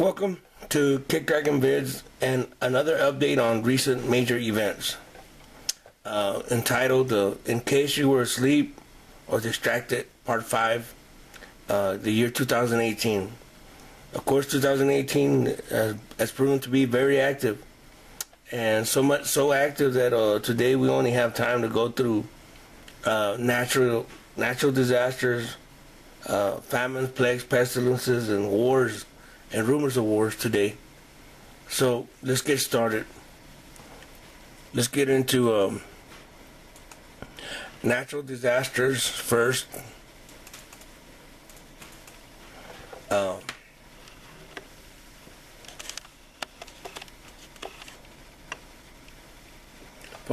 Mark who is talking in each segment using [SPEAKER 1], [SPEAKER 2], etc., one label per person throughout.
[SPEAKER 1] Welcome to Kick Dragon Vids and another update on recent major events. Entitled In Case You Were Asleep or Distracted, Part 5, the year 2018. Of course, 2018 has proven to be very active, and so active that today we only have time to go through natural disasters, famines, plagues, pestilences, and wars, and rumors of wars today. So let's get started. Let's get into natural disasters first. From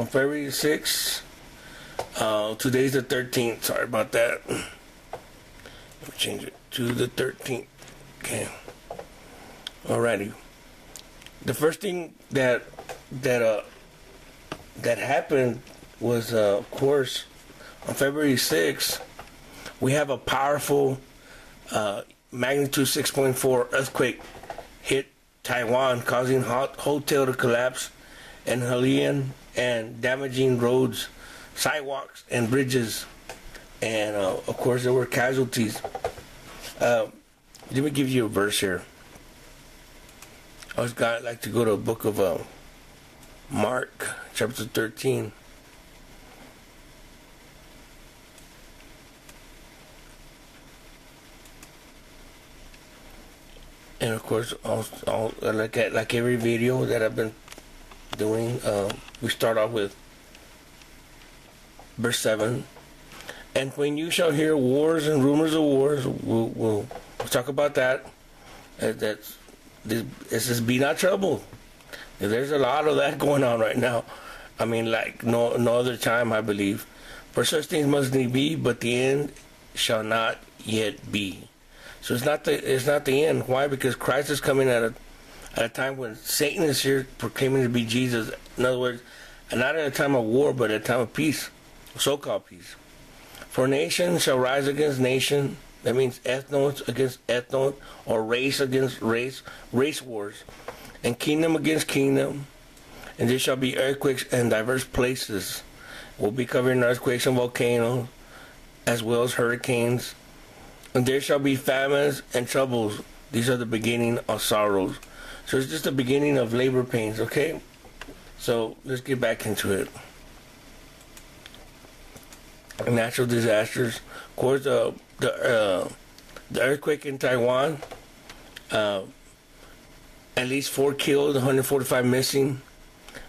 [SPEAKER 1] February 6th, today's the 13th. Sorry about that. Let me change it to the 13th. Okay. Alrighty. The first thing that happened was, of course, on February 6th, we have a powerful magnitude 6.4 earthquake hit Taiwan, causing hotel to collapse in Hainan and damaging roads, sidewalks, and bridges. And of course, there were casualties. Let me give you a verse here. I like to go to a book of Mark, chapter 13. And of course, like every video that I've been doing, we start off with verse 7. And when you shall hear wars and rumors of wars, we'll talk about that. It says, be not troubled. There's a lot of that going on right now. I mean, like no other time, I believe. For such things must need be, but the end shall not yet be. So it's not the end. Why? Because Christ is coming at a time when Satan is here proclaiming to be Jesus. In other words, not at a time of war, but at a time of peace, so-called peace. For nation shall rise against nation. That means ethnos against ethnos, or race against race wars, and kingdom against kingdom. And there shall be earthquakes in diverse places. We'll be covering earthquakes and volcanoes, as well as hurricanes. And there shall be famines and troubles. These are the beginning of sorrows. So it's just the beginning of labor pains, okay? So let's get back into it. Natural disasters. Of course, the earthquake in Taiwan, at least 4 killed, 145 missing,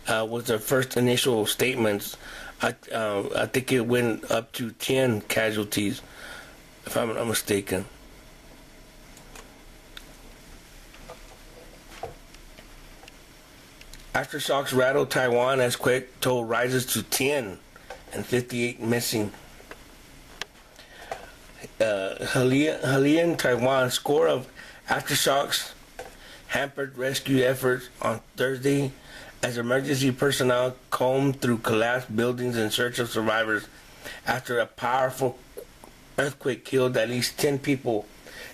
[SPEAKER 1] was the first initial statements. I think it went up to 10 casualties, if I'm not mistaken. Aftershocks rattled Taiwan as quake toll rises to 10 and 58 missing. Hainan, Taiwan, score of aftershocks hampered rescue efforts on Thursday as emergency personnel combed through collapsed buildings in search of survivors after a powerful earthquake killed at least 10 people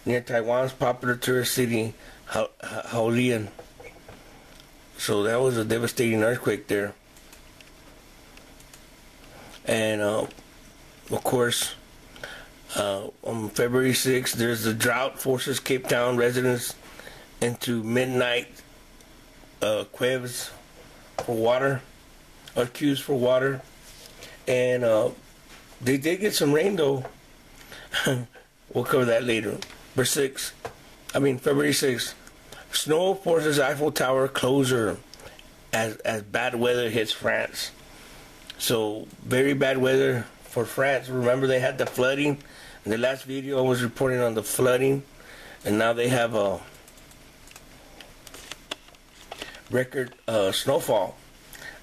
[SPEAKER 1] near Taiwan's popular tourist city, Hainan. So that was a devastating earthquake there. And of course, on February 6th, there's a drought forces Cape Town residents into midnight queues for water, or queues for water. And they did get some rain though. We'll cover that later. February 6th. Snow forces Eiffel Tower closure as bad weather hits France. So very bad weather for France. Remember, they had the flooding. In the last video I was reporting on the flooding, and now they have a record snowfall.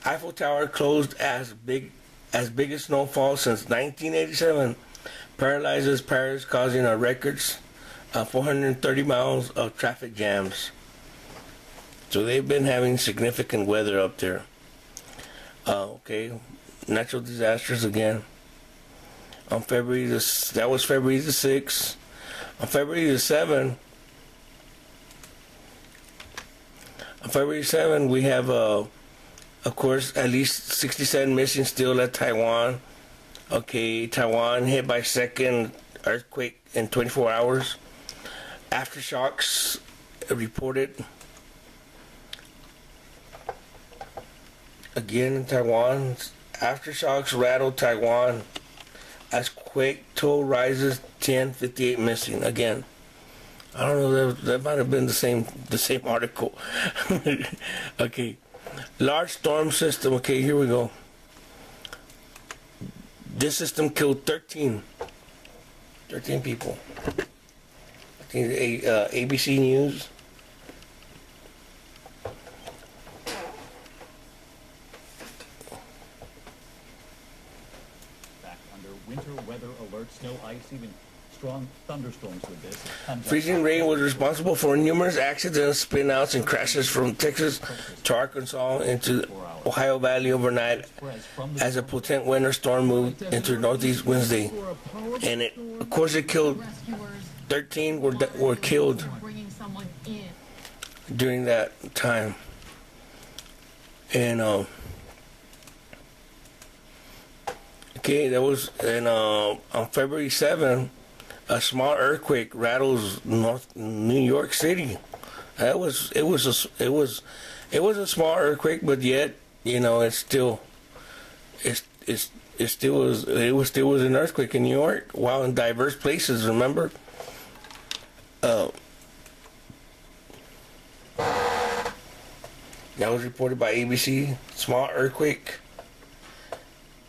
[SPEAKER 1] Eiffel Tower closed as biggest snowfall since 1987 paralyzes Paris, causing a records 430 miles of traffic jams. So they've been having significant weather up there. Okay, natural disasters again. On February that was February the 6th. On February the 7th, On February 7th, we have, of course, at least 67 missing still at Taiwan. Okay, Taiwan hit by second earthquake in 24 hours. Aftershocks reported. Again in Taiwan, aftershocks rattled Taiwan as quake toll rises, 1058 missing. Again, I don't know, that might have been the same article. Okay, large storm system. Okay, here we go. This system killed 13 people. I think ABC News.
[SPEAKER 2] Winter weather alerts, snow, ice, even strong thunderstorms with this.
[SPEAKER 1] Freezing rain was responsible for numerous accidents, spinouts, and crashes from Texas to Arkansas into Ohio Valley overnight as a potent winter storm moved into Northeast Wednesday. And of course, it killed 13 were killed during that time. And okay, that was on February 7th, a small earthquake rattles North New York City. It was a small earthquake, but yet, you know, it still was an earthquake in New York, while in diverse places. Remember, that was reported by ABC. Small earthquake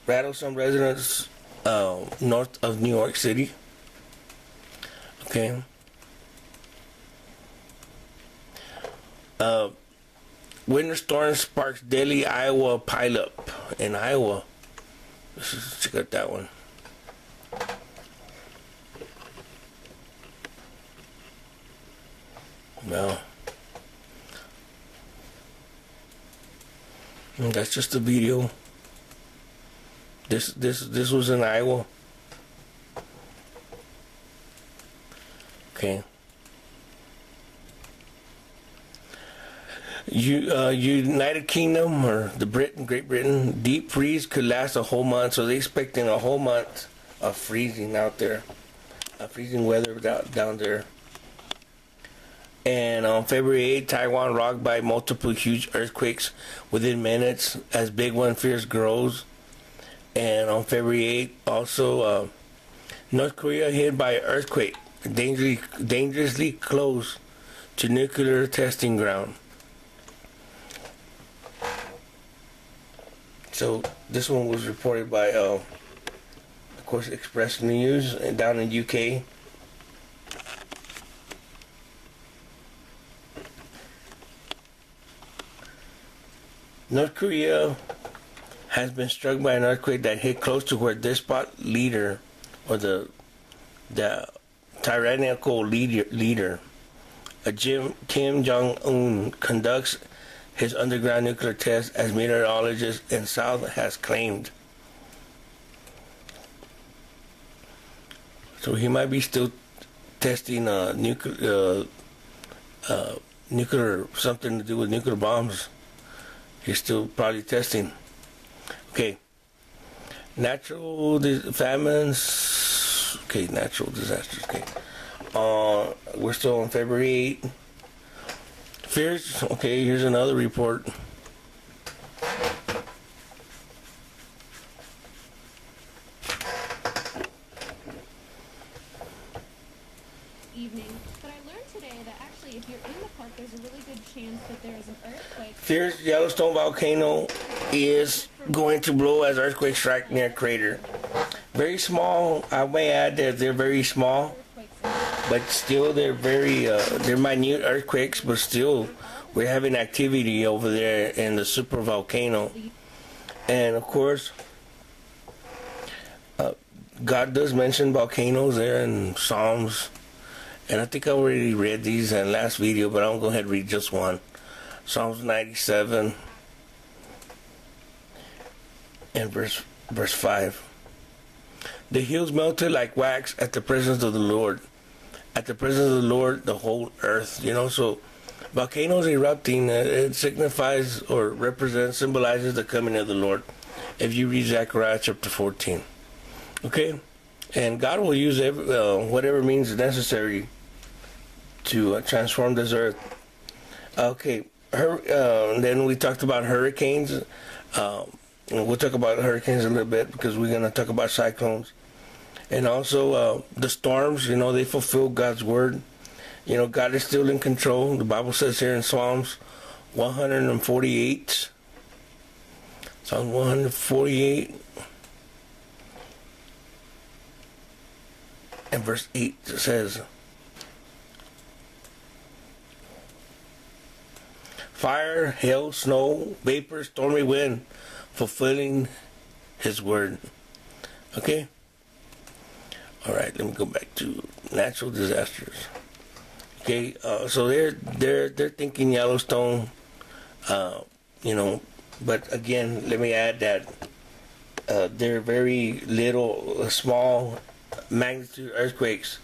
[SPEAKER 1] rattled some residents north of New York City. Okay. Winter storm sparks deadly Iowa pileup in Iowa. Let's check out that one. No. That's just a video. This was in Iowa. Okay. United Kingdom or Great Britain, deep freeze could last a whole month. So they're expecting a whole month of freezing out there, freezing weather down there. And on February 8th, Taiwan rocked by multiple huge earthquakes within minutes as big one fears grows. And on February 8th, also, North Korea hit by earthquake, dangerously close to nuclear testing ground. So this one was reported by, of course, Express News down in UK. North Korea has been struck by an earthquake that hit close to where despot leader, or the tyrannical leader, Kim Jong-un, conducts his underground nuclear test, as meteorologists in South has claimed. So he might be still testing nuclear, something to do with nuclear bombs. He's still probably testing. Okay. Natural famines. Okay, natural disasters. Okay. We're still on February 8th. Fears. Okay, here's another report.
[SPEAKER 3] Evening, but I learned today that actually if you're in the park, there's a really good chance that there is an earthquake.
[SPEAKER 1] Fears Yellowstone volcano is going to blow as earthquake strike near crater. Very small. I may add that they're very small, but still they're very they're minute earthquakes, but still we're having activity over there in the super volcano. And of course, God does mention volcanoes there in Psalms. And I think I already read these in the last video, but I'm going to go ahead and read just one. Psalms 97 and verse 5. The hills melted like wax at the presence of the Lord. At the presence of the Lord, the whole earth. You know, so Volcanoes erupting, it signifies or represents, symbolizes the coming of the Lord. If you read Zechariah chapter 14. Okay? And God will use whatever means necessary to transform this earth. Okay. Then we talked about hurricanes. We'll talk about hurricanes a little bit because we're going to talk about cyclones. And also the storms, they fulfill God's word. God is still in control. The Bible says here in Psalms 148. Psalm 148. And verse 8 says, fire, hail, snow, vapor, stormy wind, fulfilling his word. Okay? Alright, let me go back to natural disasters. Okay, so they're thinking Yellowstone, but again, let me add that they're very little, small magnitude earthquakes,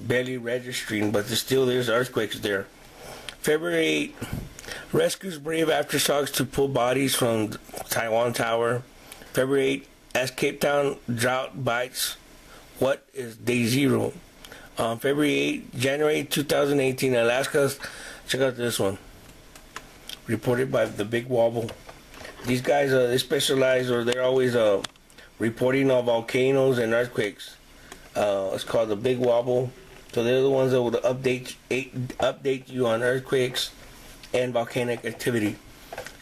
[SPEAKER 1] barely registering, but there's earthquakes there. February 8, rescues brave aftershocks to pull bodies from Taiwan Tower. February 8, as Cape Town drought bites, what is day zero? February 8, January 2018, Alaska. Check out this one. Reported by the Big Wobble. These guys, they specialize, or they're always reporting on volcanoes and earthquakes. It's called the Big Wobble. So they're the ones that will update you on earthquakes and volcanic activity.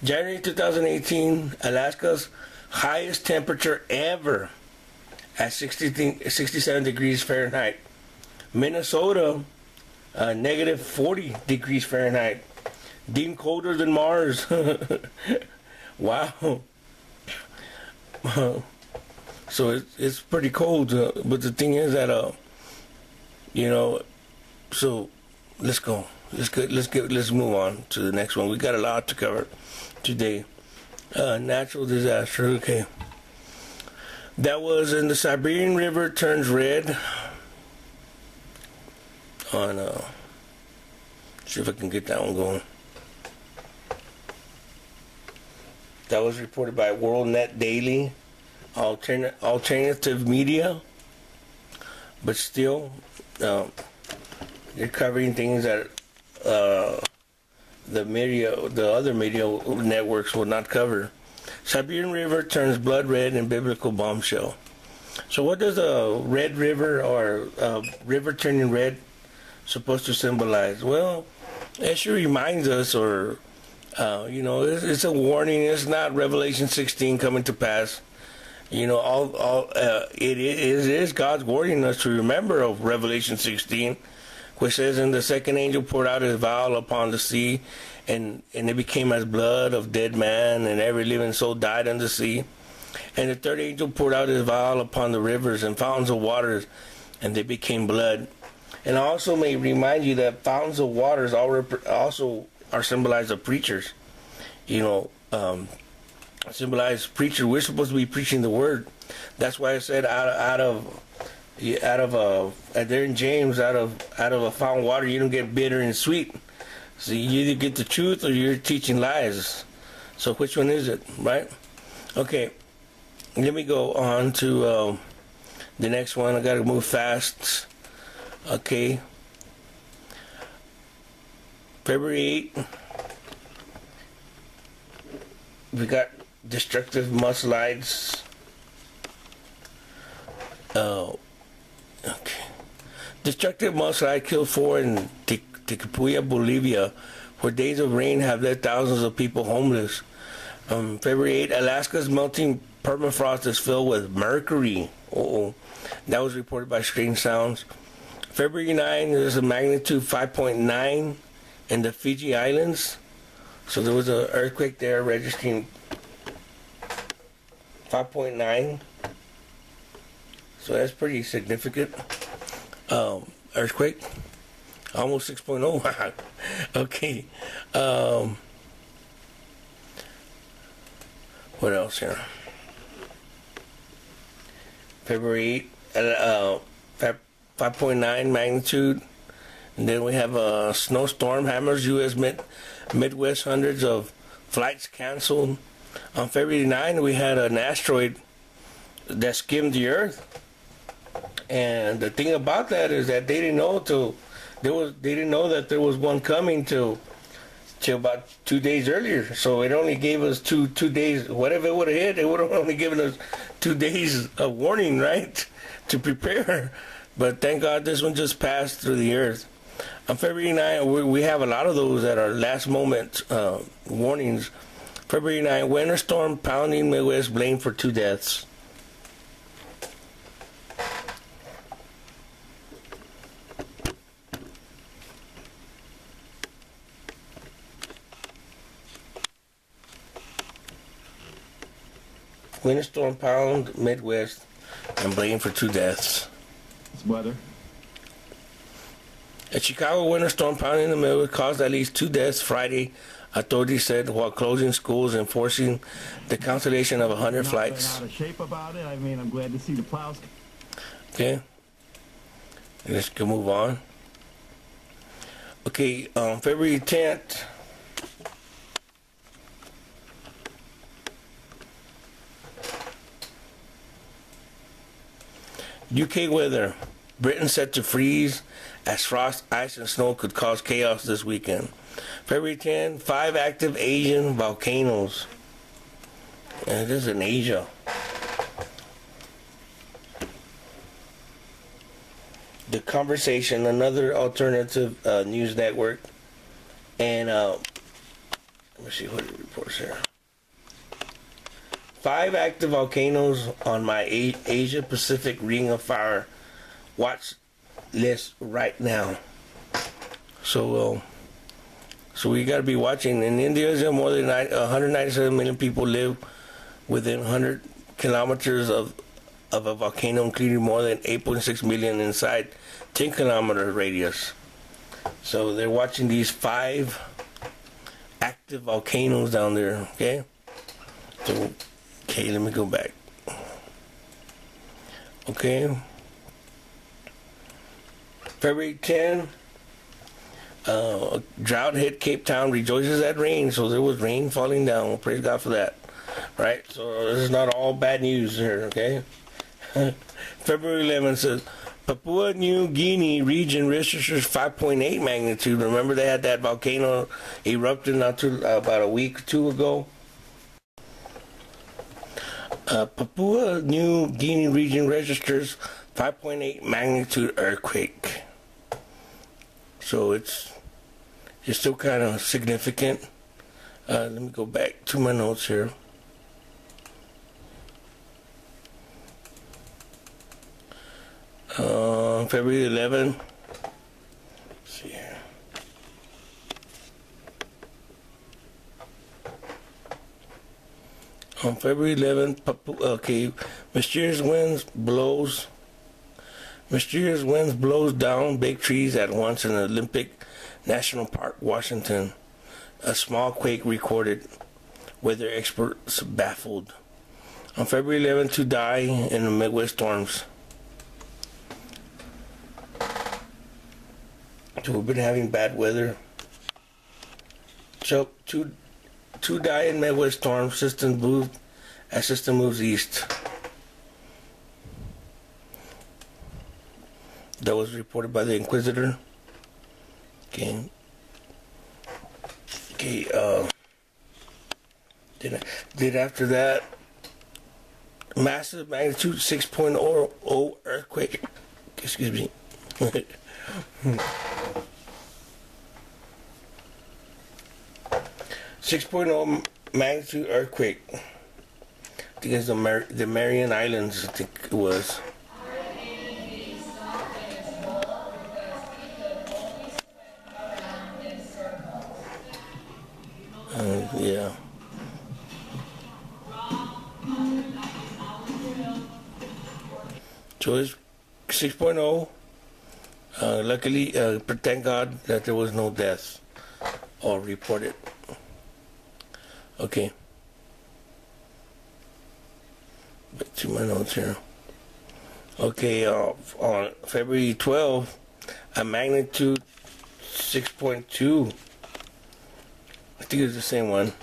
[SPEAKER 1] January 2018, Alaska's highest temperature ever at 67 degrees Fahrenheit. Minnesota, negative 40 degrees Fahrenheit. Deemed colder than Mars. Wow. So it's pretty cold. But the thing is that, so let's go. Let's move on to the next one. We got a lot to cover today. Natural disaster. Okay. That was in the Siberian River turns red. On see if I can get that one going. That was reported by WorldNet Daily, alternative media, but still they're covering things that the other media networks will not cover. Siberian River turns blood red in biblical bombshell. So what does a red river or river turning red supposed to symbolize? Well, it sure reminds us, or it's a warning. It's not Revelation 16 coming to pass. It is God's warning us to remember of Revelation 16, which says, "And the second angel poured out his vial upon the sea, and it became as blood of dead man, and every living soul died in the sea. And the third angel poured out his vial upon the rivers and fountains of waters, and they became blood." And I also may remind you that fountains of waters also are symbolized of preachers. Symbolize preachers. We're supposed to be preaching the word. That's why I said out of there in James, out of a fountain of water, you don't get bitter and sweet. So you either get the truth or you're teaching lies. So which one is it, right? Okay, let me go on to the next one. I gotta move fast. Okay. February 8, we got destructive mudslides. Oh, okay. Destructive mudslide killed 4 in Tiquipuya, Bolivia, where days of rain have left thousands of people homeless. February 8, Alaska's melting permafrost is filled with mercury. That was reported by Strange Sounds. February 9, there's a magnitude 5.9 in the Fiji Islands. So there was an earthquake there registering 5.9. So that's pretty significant. Earthquake. Almost 6.0. Okay. What else here? February 8, 5.9 magnitude And then we have a snowstorm hammers U.S. Midwest, hundreds of flights canceled. On February 9, we had an asteroid that skimmed the Earth. And the thing about that is that they didn't know that there was one coming till about 2 days earlier. So it only gave us two days. What if it would have hit? It would have only given us 2 days of warning, right, to prepare. But thank God this one just passed through the Earth. On February 9, we have a lot of those that are last moment warnings. February 9, winter storm pounding Midwest, blamed for 2 deaths. Winter storm pound Midwest and blamed for 2 deaths.
[SPEAKER 2] It's weather.
[SPEAKER 1] A Chicago winter storm pounding the Midwest caused at least 2 deaths Friday, authorities said, while closing schools and forcing the cancellation of 100 flights.
[SPEAKER 2] Not out of shape about it. I mean, I'm glad to see the plows.
[SPEAKER 1] Okay. Let's go move on. Okay, February 10th. UK weather. Britain set to freeze as frost, ice, and snow could cause chaos this weekend. February 10, 5 active Asian volcanoes. And this is in Asia. The Conversation, another alternative news network. And let me see what it reports here. 5 active volcanoes on my Asia Pacific Ring of Fire watch list right now. So we got to be watching. In Indonesia, more than 197 million people live within 100 kilometers of a volcano, including more than 8.6 million inside 10-kilometer radius. So they're watching these 5 active volcanoes down there. Okay. So. Okay, let me go back. Okay. February 10, drought hit Cape Town, rejoices at rain. So there was rain falling down. Praise God for that. Right? So this is not all bad news here, okay? February 11 says, Papua New Guinea region registers 5.8 magnitude. Remember they had that volcano erupted about a week or 2 ago? Papua New Guinea region registers 5.8 magnitude earthquake. So it's still kind of significant. Let me go back to my notes here. February 11. Let's see here. On February 11th, okay, mysterious winds blows down big trees at once in Olympic National Park, Washington. A small quake recorded. Weather experts baffled. On February 11th, 2 die in the Midwest storms. So we've been having bad weather. So two die in Midwest storm. System moves east. That was reported by the Inquisitor. Okay. Then after that, massive magnitude 6.0 earthquake. Excuse me. 6.0 magnitude earthquake. I think it's the Marian Islands, I think it was. Yeah. So it's 6.0. Luckily, thank God that there was no deaths or reported. Okay. Back to my notes here. Okay, on February 12th, a magnitude 6.2. I think it's the same one.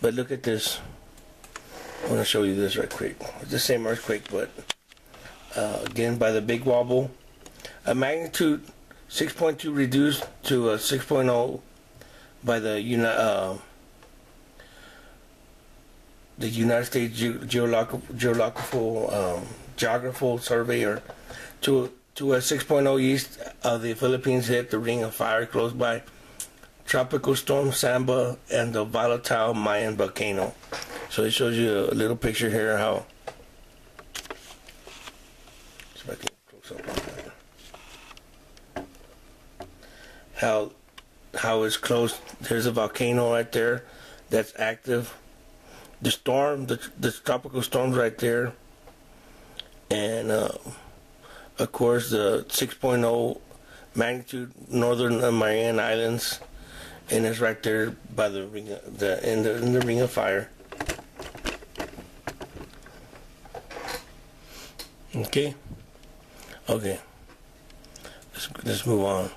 [SPEAKER 1] But look at this. I want to show you this right quick. It's the same earthquake, but again by the big wobble. A magnitude 6.2 reduced to a 6.0 by the United States Geographical Surveyor to a 6.0 east of the Philippines hit the ring of fire close by Tropical Storm Samba and the volatile Mayan volcano. So it shows you a little picture here how. See if I can close up on that. How it's close. There's a volcano right there that's active. The storm, the tropical storm's right there, and of course the 6.0 magnitude northern Mariana Islands, and it's right there by the ring, in the ring of fire. Okay. Let's move on.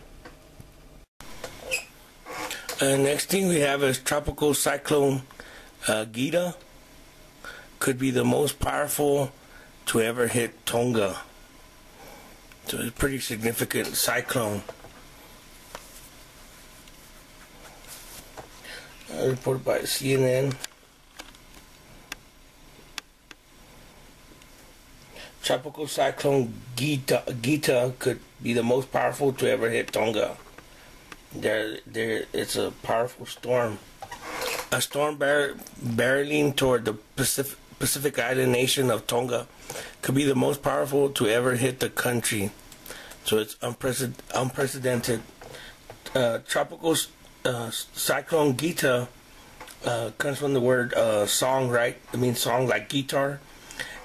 [SPEAKER 1] Next thing we have is tropical cyclone Gita. Could be the most powerful to ever hit Tonga. So it's a pretty significant cyclone. Reported by CNN. Tropical cyclone Gita could be the most powerful to ever hit Tonga. It's a powerful storm. A storm barreling toward the Pacific island nation of Tonga could be the most powerful to ever hit the country. So it's unprecedented. Tropical cyclone Gita comes from the word song, right? It means song like guitar.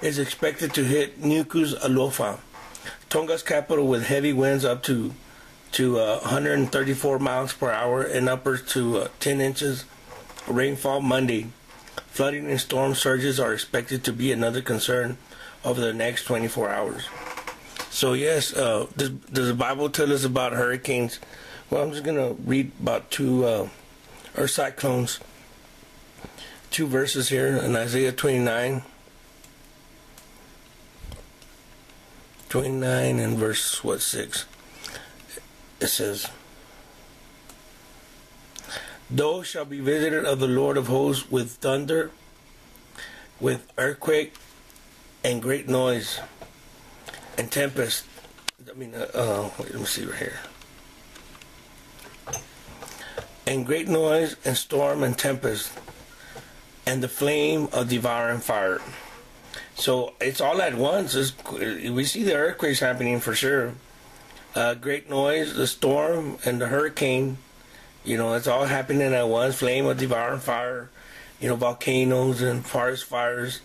[SPEAKER 1] Is expected to hit Nuku's Alofa, Tonga's capital, with heavy winds up to 134 miles per hour and upwards to 10 inches rainfall Monday. Flooding and storm surges are expected to be another concern over the next 24 hours. So yes, does the Bible tell us about hurricanes? Well, I'm just going to read about two earth cyclones, two verses here in Isaiah 29 and verse 6. It says, "Those shall be visited of the Lord of hosts with thunder, with earthquake, and great noise, and tempest." Wait, let me see right here. "And great noise, and storm, and tempest, and the flame of devouring fire." So it's all at once. We see the earthquakes happening for sure. Great noise, the storm, and the hurricane. It's all happening at once. Flame of devouring fire. Volcanoes and forest fires.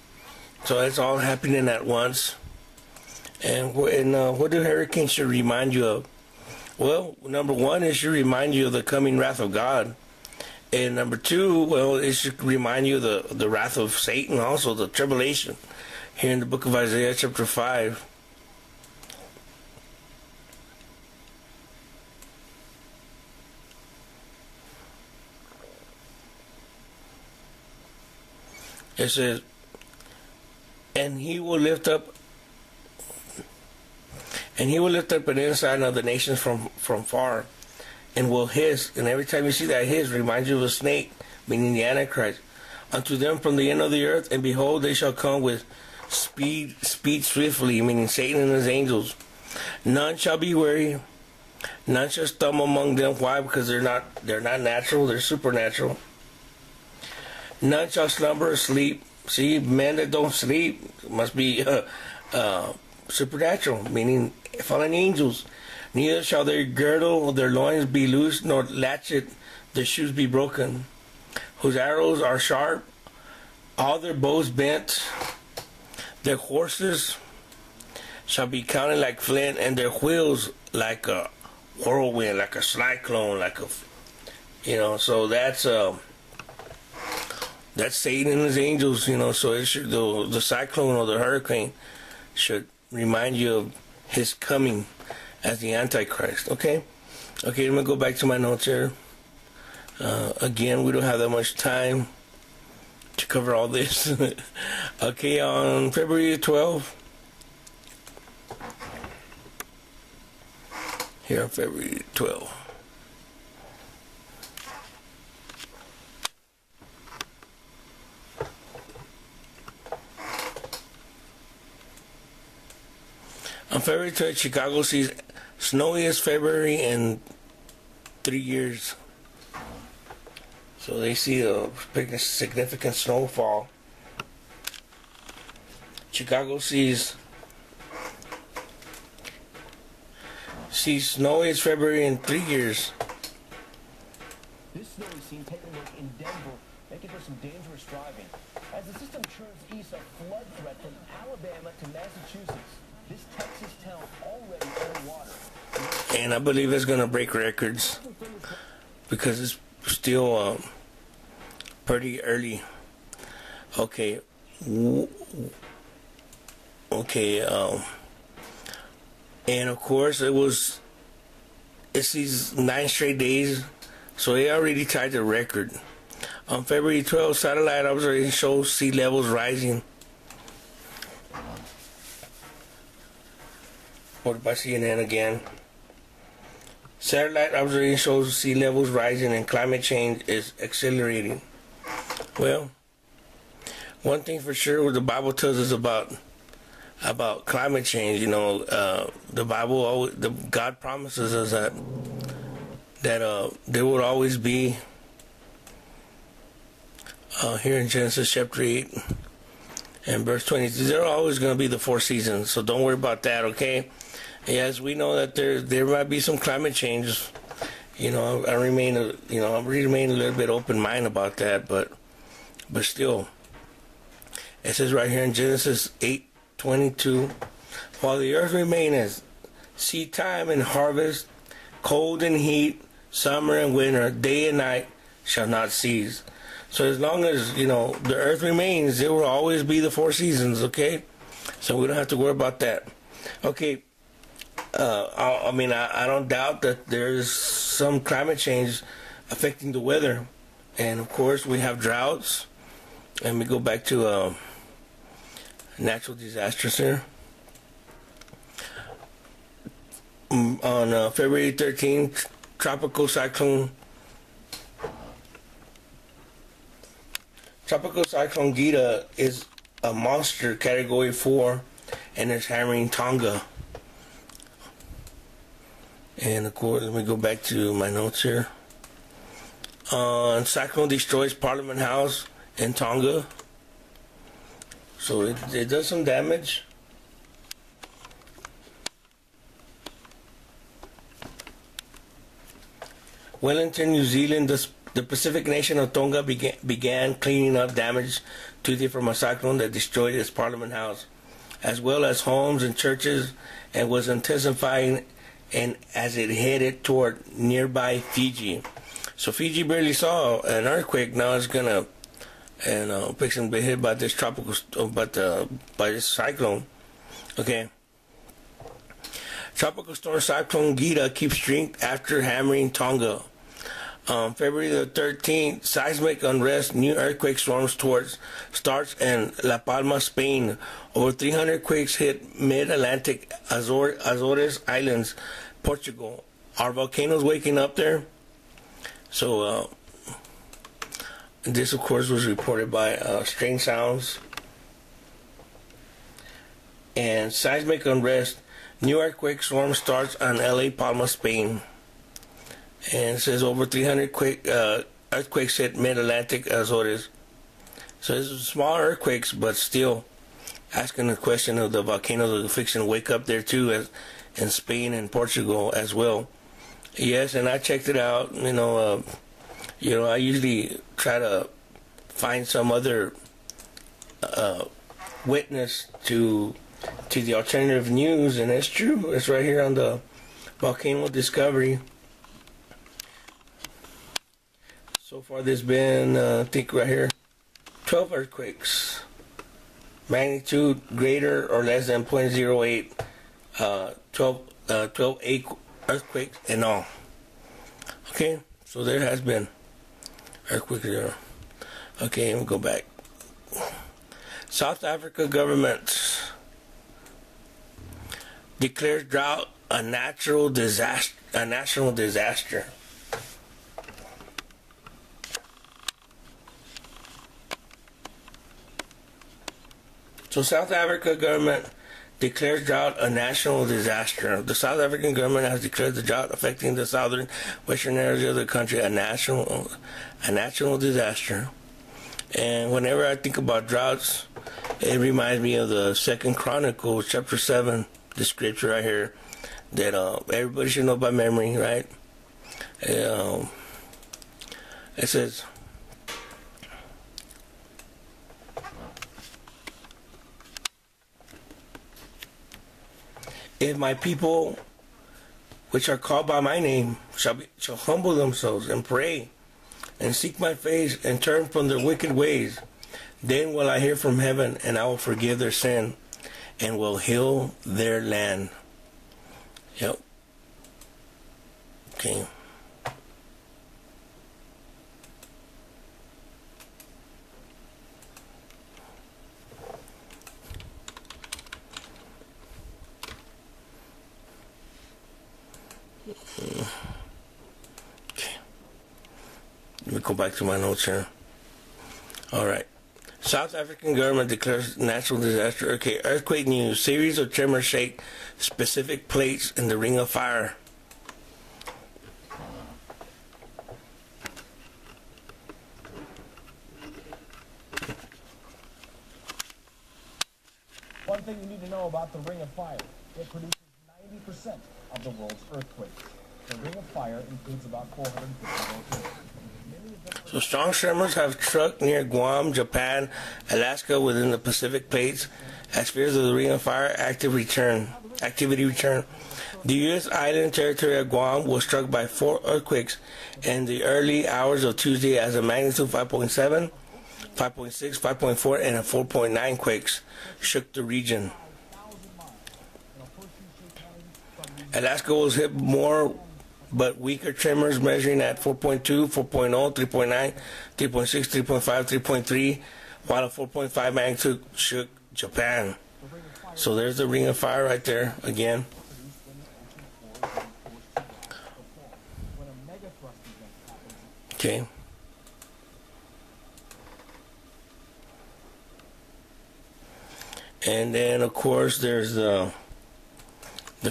[SPEAKER 1] So it's all happening at once. And what do hurricanes should remind you of? Well, number one, it should remind you of the coming wrath of God. And number two, well, it should remind you of the wrath of Satan, also the tribulation. Here in the book of Isaiah chapter 5. It says, and he will lift up an ensign of the nations from far, and will hiss. And every time you see that hiss, reminds you of a snake, meaning the Antichrist. Unto them from the end of the earth, and behold, they shall come with speed swiftly, meaning Satan and his angels. None shall be weary, none shall stumble among them. Why? Because they're not natural, they're supernatural. None shall slumber or sleep. See, men that don't sleep must be supernatural, meaning fallen angels. Neither shall their girdle or their loins be loosed, nor latchet their shoes be broken. Whose arrows are sharp, all their bows bent. Their horses shall be counted like flint, and their wheels like a whirlwind, like a cyclone, so that's Satan and his angels, so it should, the cyclone or the hurricane should remind you of his coming as the Antichrist, okay? Okay, I'm gonna go back to my notes here. Again, we don't have that much time to cover all this. Okay, on February 12th, here on February 12th, on February 12th, Chicago sees snowiest February in 3 years. So they see a significant snowfall. Chicago sees snowiest February in 3 years.
[SPEAKER 4] This snowy scene taking a look in Denver, making for some dangerous driving. As the system churns east, a flood threat from Alabama to Massachusetts. This Texas town already underwater.
[SPEAKER 1] And I believe it's going to break records because it's still pretty early. Okay. Okay. And of course, it's these 9 straight days, so they already tied the record. On February 12th, satellite observation shows sea levels rising. Reported by CNN again. Satellite observation shows sea levels rising and climate change is accelerating. Well, one thing for sure, the Bible tells us about climate change. You know, the Bible, God promises us that there will always be. Here in Genesis chapter 8 and verse 22, there are always going to be the 4 seasons. So don't worry about that, okay? Yes, we know that there might be some climate change. You know, I remain a little bit open-minded about that, but still, it says right here in Genesis 8:22, while the earth remaineth, seed time and harvest, cold and heat, summer and winter, day and night shall not cease. So as long as, you know, the earth remains, there will always be the 4 seasons, okay? So we don't have to worry about that. Okay. I don't doubt that there's some climate change affecting the weather, and of course we have droughts, and we go back to natural disasters here. On February 13th, Tropical Cyclone Gita is a monster category 4 and is hammering Tonga. And of course, let me go back to my notes here. Cyclone destroys Parliament House in Tonga. So it does some damage. Wellington, New Zealand, the Pacific nation of Tonga began cleaning up damage from a cyclone that destroyed its Parliament House, as well as homes and churches, and was intensifying and as it headed toward nearby Fiji. So Fiji barely saw an earthquake. Now it's gonna fixing to be hit by this by this cyclone. Okay. Tropical storm cyclone Gita keeps strength after hammering Tonga. February the 13th, seismic unrest, new earthquake storms starts in La Palma, Spain. Over 300 quakes hit mid-Atlantic Azores Islands, Portugal. Are volcanoes waking up there? So, this, of course, was reported by Strange Sounds. And seismic unrest, new earthquake storm starts on LA Palma, Spain. And it says over 300 earthquakes hit mid-Atlantic Azores. So this is small earthquakes, but still asking the question of the volcanoes fixing to wake up there too, as in Spain and Portugal as well. Yes, and I checked it out. I usually try to find some other witness to the alternative news, and it's true. It's right here on the Volcano Discovery. So far, there's been, I think right here, 12 earthquakes. Magnitude greater or less than 0.08. 12 earthquakes in all. Okay, so there has been earthquake there. Okay, we'll go back. South Africa government declares drought a natural disaster. A national disaster. So South Africa government declares drought a national disaster. The South African government has declared the drought affecting the southern western areas of the country a national disaster. And whenever I think about droughts, it reminds me of the Second Chronicles, chapter 7, the scripture right here that everybody should know by memory, right? It says, if my people, which are called by my name, shall humble themselves and pray and seek my face and turn from their wicked ways, then will I hear from heaven and I will forgive their sin and will heal their land. Yep. Okay. Let me go back to my notes here. All right. South African government declares natural disaster. Okay, earthquake news. Series of tremors shake specific plates in the Ring of Fire.
[SPEAKER 4] One thing you need to know about the Ring of Fire, it produces 90% of the world's earthquakes. The Ring of Fire includes about 450 volcanoes.
[SPEAKER 1] So strong tremors have struck near Guam, Japan, Alaska within the Pacific plates as fears of the Ring of Fire activity return. The U.S. island territory of Guam was struck by 4 earthquakes in the early hours of Tuesday as a magnitude 5.7, 5.6, 5.4, and a 4.9 quakes shook the region. Alaska was hit more but weaker tremors measuring at 4.2, 4.0, 3.9, 3.6, 3.5, 3.3, while a 4.5 magnitude shook Japan. So there's the Ring of Fire right there again. Okay. And then, of course, there's the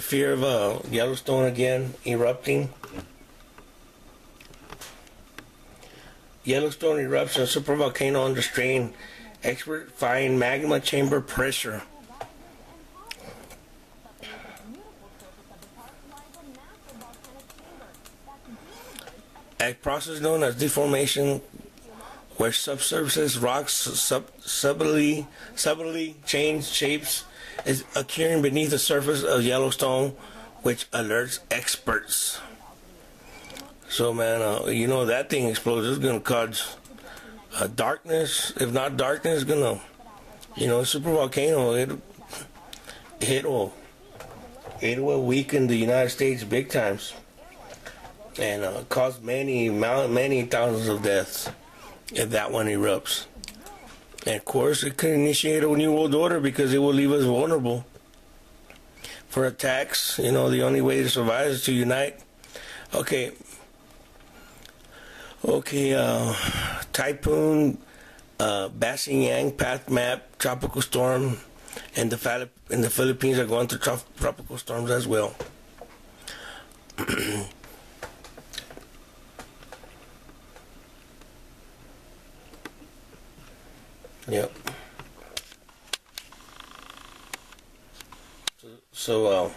[SPEAKER 1] fear of Yellowstone again erupting. Yellowstone erupts a supervolcano under strain. Experts find magma chamber pressure. A process known as deformation, where subsurface rocks subtly change shapes, is occurring beneath the surface of Yellowstone, which alerts experts. So, man, you know that thing explodes. It's going to cause darkness. If not darkness, it's going to, super volcano. It will weaken the United States big times and cause many thousands of deaths if that one erupts. And of course, it could initiate a new world order because it will leave us vulnerable for attacks. The only way to survive is to unite. Okay, Typhoon Basiang path map, tropical storm, and the Philippines are going through tropical storms as well. Yep. So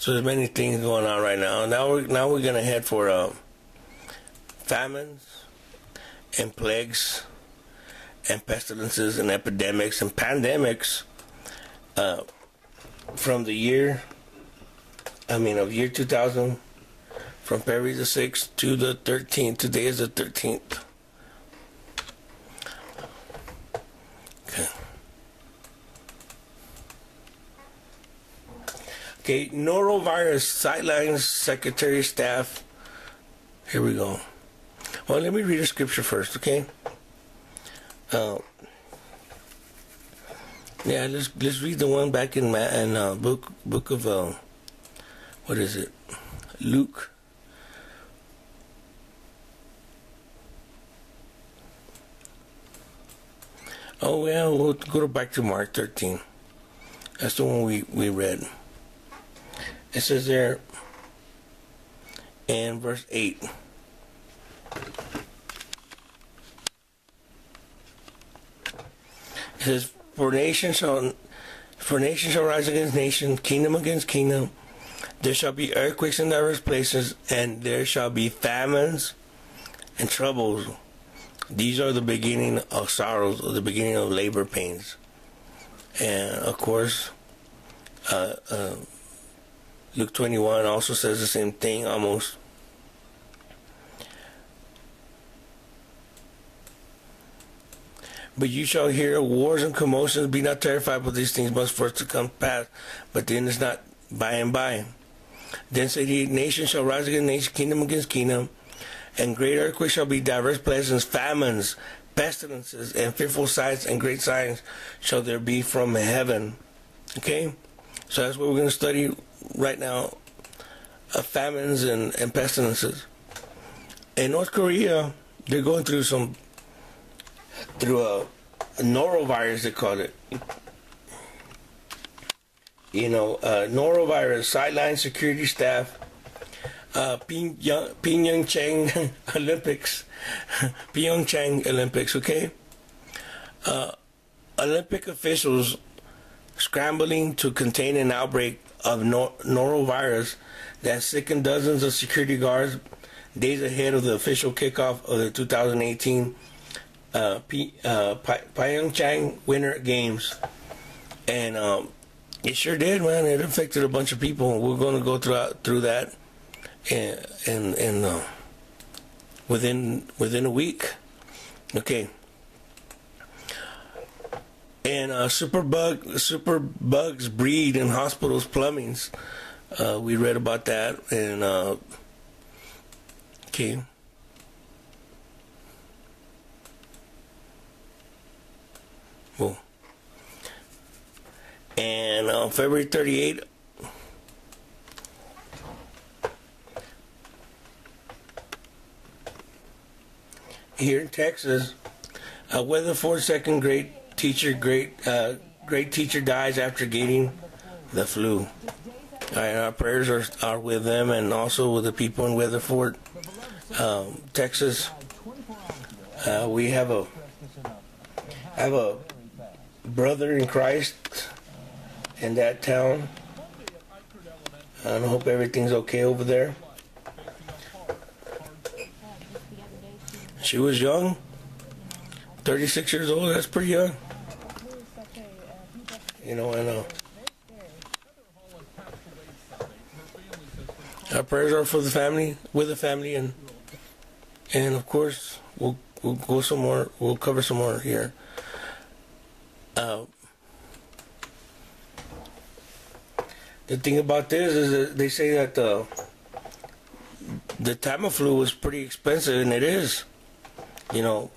[SPEAKER 1] there's many things going on right now. Now we're gonna head for famines and plagues and pestilences and epidemics and pandemics from the year 2000, from February the 6th to the 13th. Today is the 13th. Okay, Norovirus sidelines Secretary of Staff Here we go. Well, let me read a scripture first, okay? Yeah, let's read the one back in book of what is it? Luke. Oh yeah, we'll go back to Mark 13. That's the one we read. It says there in verse 8. It says, For nation shall rise against nation, kingdom against kingdom. There shall be earthquakes in diverse places, and there shall be famines and troubles. These are the beginning of sorrows, or the beginning of labor pains. And of course, Luke 21 also says the same thing almost. But you shall hear wars and commotions. Be not terrified, but these things must first to come pass. But then is not by and by. Then said he, Nation shall rise against nation, kingdom against kingdom. And great earthquakes shall be diverse places, famines, pestilences, and fearful sights and great signs shall there be from heaven. Okay? So that's what we're going to study right now. Famines and pestilences. In North Korea, they're going through a Norovirus, they call it. You know, Norovirus, sideline security staff, Pyeongchang Olympics, okay? Olympic officials scrambling to contain an outbreak of Norovirus that sickened dozens of security guards days ahead of the official kickoff of the 2018 Pyeongchang Winter Games. And it sure did, man. It affected a bunch of people. We're going to go through that and within a week. Okay. And super bugs breed in hospitals' plumbings. We read about that. And okay. Well, and on February 38th, here in Texas, a Weatherford second grade teacher, great teacher dies after getting the flu. And our prayers are with them and also with the people in Weatherford, Texas. We have a brother in Christ in that town. I hope everything's okay over there. She was young, 36 years old. That's pretty young. You know, and our prayers are for the family, with the family, and of course we'll go some more. We'll cover some more here. The thing about this is that they say that the Tamiflu was pretty expensive, and it is, you know.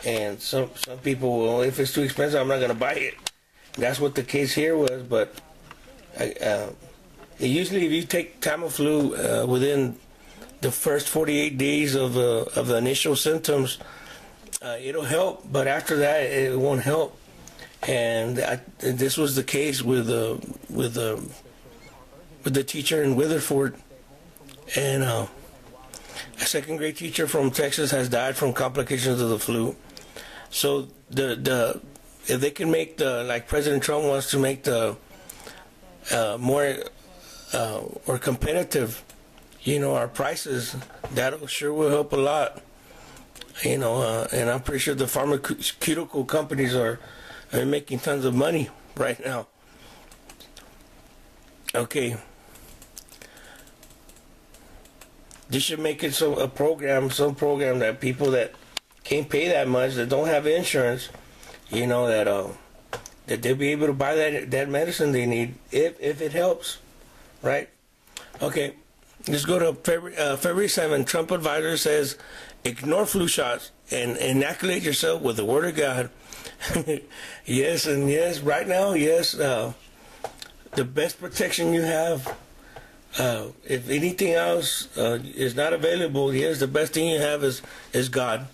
[SPEAKER 1] And some people, well, if it's too expensive, I'm not going to buy it. That's what the case here was. But usually, if you take Tamiflu within the first 48 days of the initial symptoms, it'll help. But after that, it won't help. And this was the case with the teacher in Weatherford, and a second grade teacher from Texas has died from complications of the flu. So if they can make like President Trump wants to make the more or competitive, you know, our prices, that sure will help a lot. You know, and I'm pretty sure the pharmaceutical companies are making tons of money right now. Okay. They should make it some program that people that can't pay that much, that don't have insurance, you know, that they'll be able to buy that medicine they need if it helps, right? Okay. Let's go to February 7. Trump advisor says, ignore flu shots and inoculate yourself with the word of God. Yes, and yes, right now, yes, the best protection you have, if anything else is not available, yes, the best thing you have is God.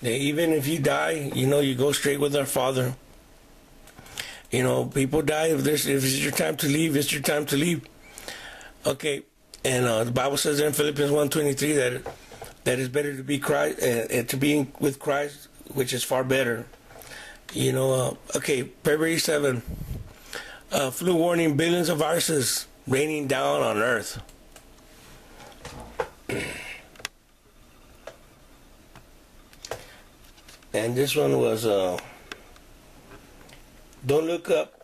[SPEAKER 1] Even if you die, you go straight with our Father. People die. If it's your time to leave, it's your time to leave. Okay, and the Bible says in Philippians 1:23 that it's better to be Christ and to be with Christ, which is far better. Okay, February 7, flu warning: billions of viruses raining down on Earth. And this one was, don't look up.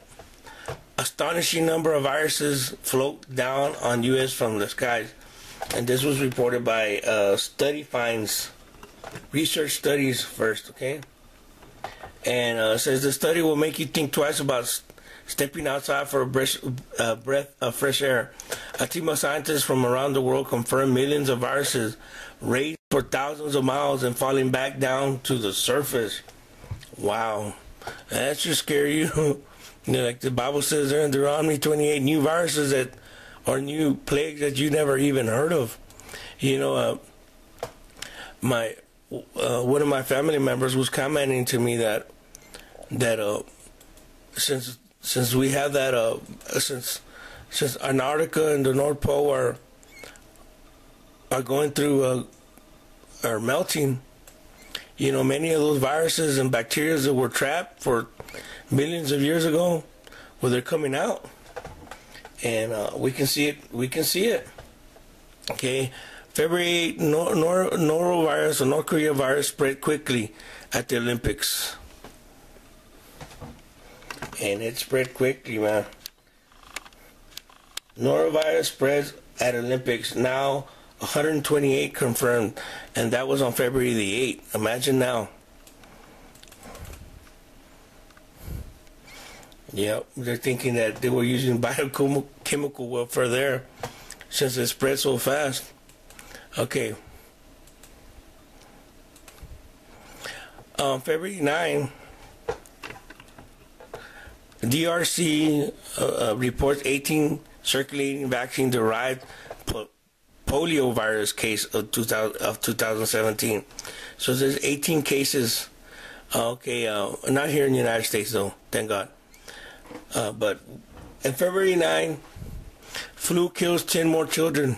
[SPEAKER 1] Astonishing number of viruses float down on U.S. from the skies. And this was reported by Study Finds, Research Studies First, okay? And it says the study will make you think twice about stepping outside for a breath of fresh air. A team of scientists from around the world confirmed millions of viruses raged for thousands of miles and falling back down to the surface. Wow. That should scare you. Like the Bible says there in Deuteronomy 28, new viruses or new plagues that you never even heard of. One of my family members was commenting to me that since we have that since Antarctica and the North Pole are going through are melting, many of those viruses and bacteria that were trapped for millions of years ago, well, they're coming out, and we can see it. Okay, February 8, Norovirus or North Korea virus spread quickly at the Olympics, and it spread quickly, man. Norovirus spreads at Olympics, now 128 confirmed, and that was on February the 8th. Imagine now. Yep, they're thinking that they were using biochemical warfare there, since it spread so fast. Okay. February 9, DRC reports 18 circulating vaccine-derived polio virus case of 2017. So there's 18 cases. Okay, not here in the United States though, thank God. But on February 9, flu kills 10 more children,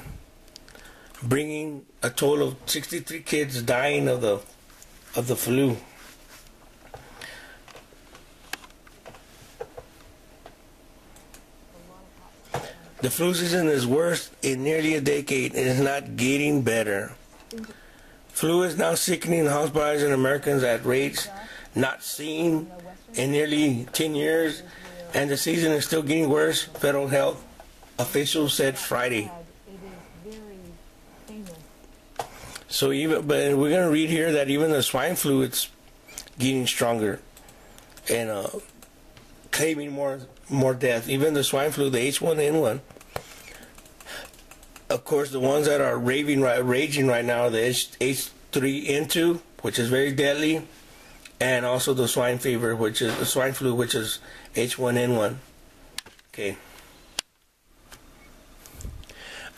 [SPEAKER 1] bringing a total of 63 kids dying of the flu. The flu season is worst in nearly a decade and is not getting better. Flu is now sickening hospitalizing Americans at rates not seen in nearly 10 years, and the season is still getting worse, federal health officials said Friday. So but we're going to read here that even the swine flu, it's getting stronger and claiming more death. Even the swine flu, the H1N1. Of course, the ones that are raging right now are the H3N2, which is very deadly, and also the swine fever, which is the swine flu, which is H1N1. Okay.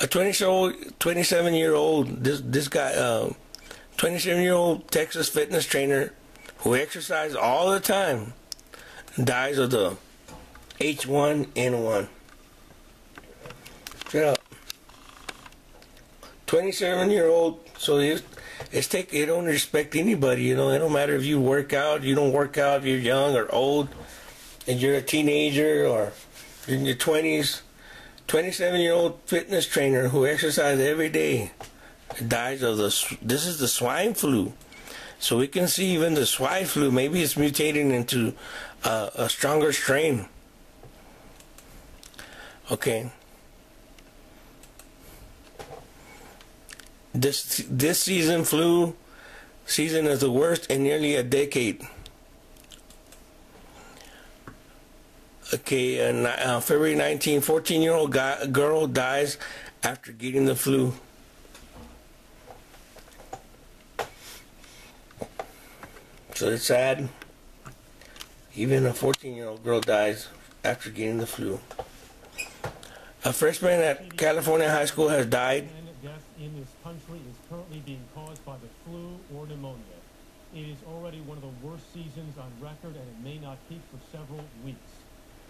[SPEAKER 1] A 27-year-old this guy, 27-year-old Texas fitness trainer who exercises all the time dies of the H1N1. Check it out. 27-year-old, so it don't respect anybody, it don't matter if you work out, you don't work out, if you're young or old, and you're a teenager or you're in your 20s. 27-year-old fitness trainer who exercises every day dies of this is the swine flu. So we can see even the swine flu, maybe it's mutating into a stronger strain. Okay. This flu season is the worst in nearly a decade. Okay, February 19, 14-year-old girl dies after getting the flu. So it's sad. Even a 14-year-old girl dies after getting the flu. A freshman at California high school has died.
[SPEAKER 5] Death in this country is currently being caused by the flu or pneumonia. It is already one of the worst seasons on record, and it may not peak for several weeks.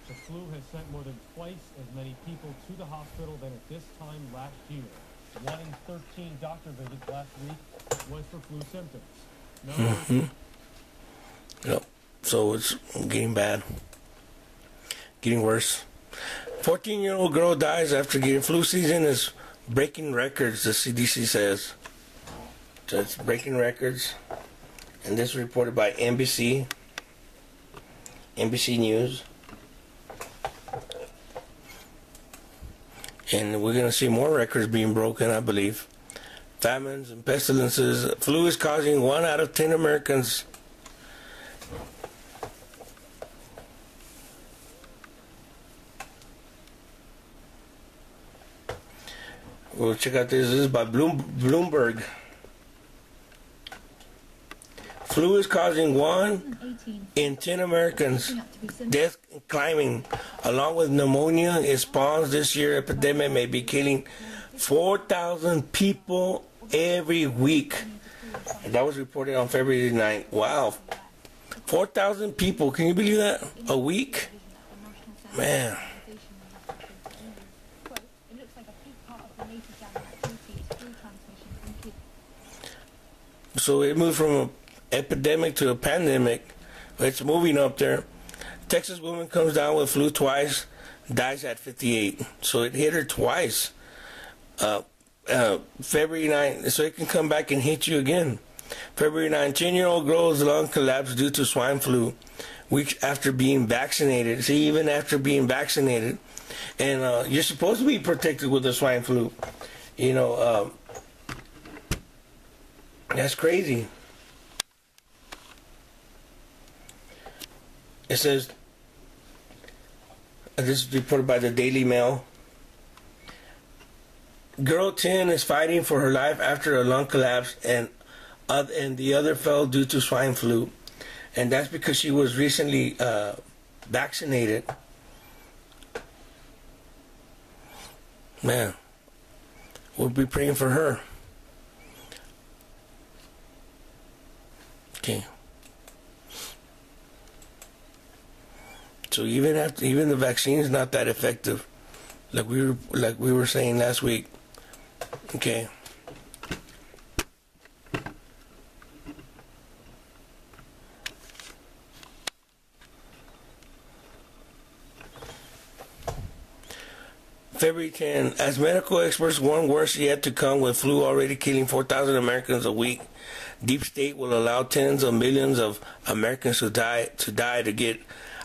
[SPEAKER 5] The flu has sent more than twice as many people to the hospital than at this time last year. 1 in 13 doctor visits last week was for flu symptoms.
[SPEAKER 1] Yep. So it's getting bad. Getting worse. 14-year-old girl dies after getting flu season is breaking records, the CDC says. So it's breaking records. And this is reported by NBC News. And we're going to see more records being broken, I believe. Famines and pestilences. Flu is causing 1 out of 10 Americans. We'll check out this. This is by Bloomberg. Flu is causing 1 in 10 Americans. Death climbing. Along with pneumonia, it spawns this year. Epidemic may be killing 4,000 people every week. And that was reported on February 9th. Wow. 4,000 people. Can you believe that? A week? Man. So it moved from an epidemic to a pandemic. It's moving up there. Texas woman comes down with flu twice, dies at 58. So it hit her twice. February 9th, so it can come back and hit you again. February 9th, 10-year-old girl's lung collapsed due to swine flu weeks after being vaccinated. See, even after being vaccinated. And you're supposed to be protected with the swine flu. You know, that's crazy. It says, this is reported by the Daily Mail. Girl 10 is fighting for her life after a lung collapse, and the other fell due to swine flu. And that's because she was recently vaccinated. Man, we'll be praying for her. Okay. So even the vaccine is not that effective, like we were saying last week. Okay. February 10, as medical experts warn worse yet to come with flu already killing 4,000 Americans a week. Deep state will allow tens of millions of Americans to die to get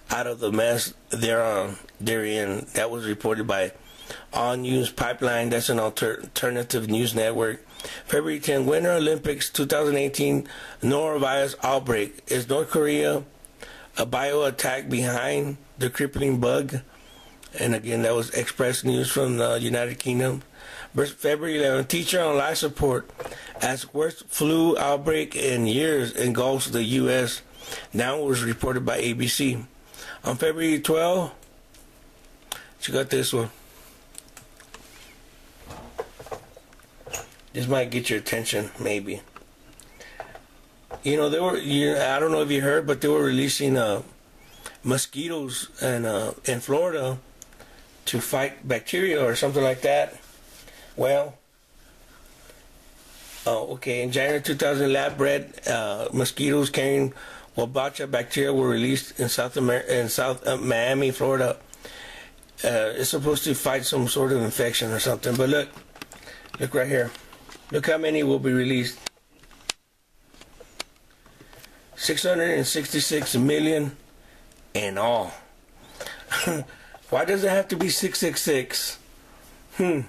[SPEAKER 1] out of the mess they're in. That was reported by All News Pipeline. That's an alternative news network. February 10, Winter Olympics 2018 Norovirus outbreak. Is North Korea a bio attack behind the crippling bug? And again, that was Express News from the United Kingdom. February 11, teacher on life support as worst flu outbreak in years engulfs the U.S. Now it was reported by ABC. On February 12, check out this one. This might get your attention, maybe. You know, I don't know if you heard, but they were releasing mosquitoes in Florida to fight bacteria or something like that. Well, in January 2000, lab-bred mosquitoes carrying Wabacha bacteria were released in South Miami, Florida. It's supposed to fight some sort of infection or something. But look right here. Look how many will be released. 666 million in all. Why does it have to be 666? You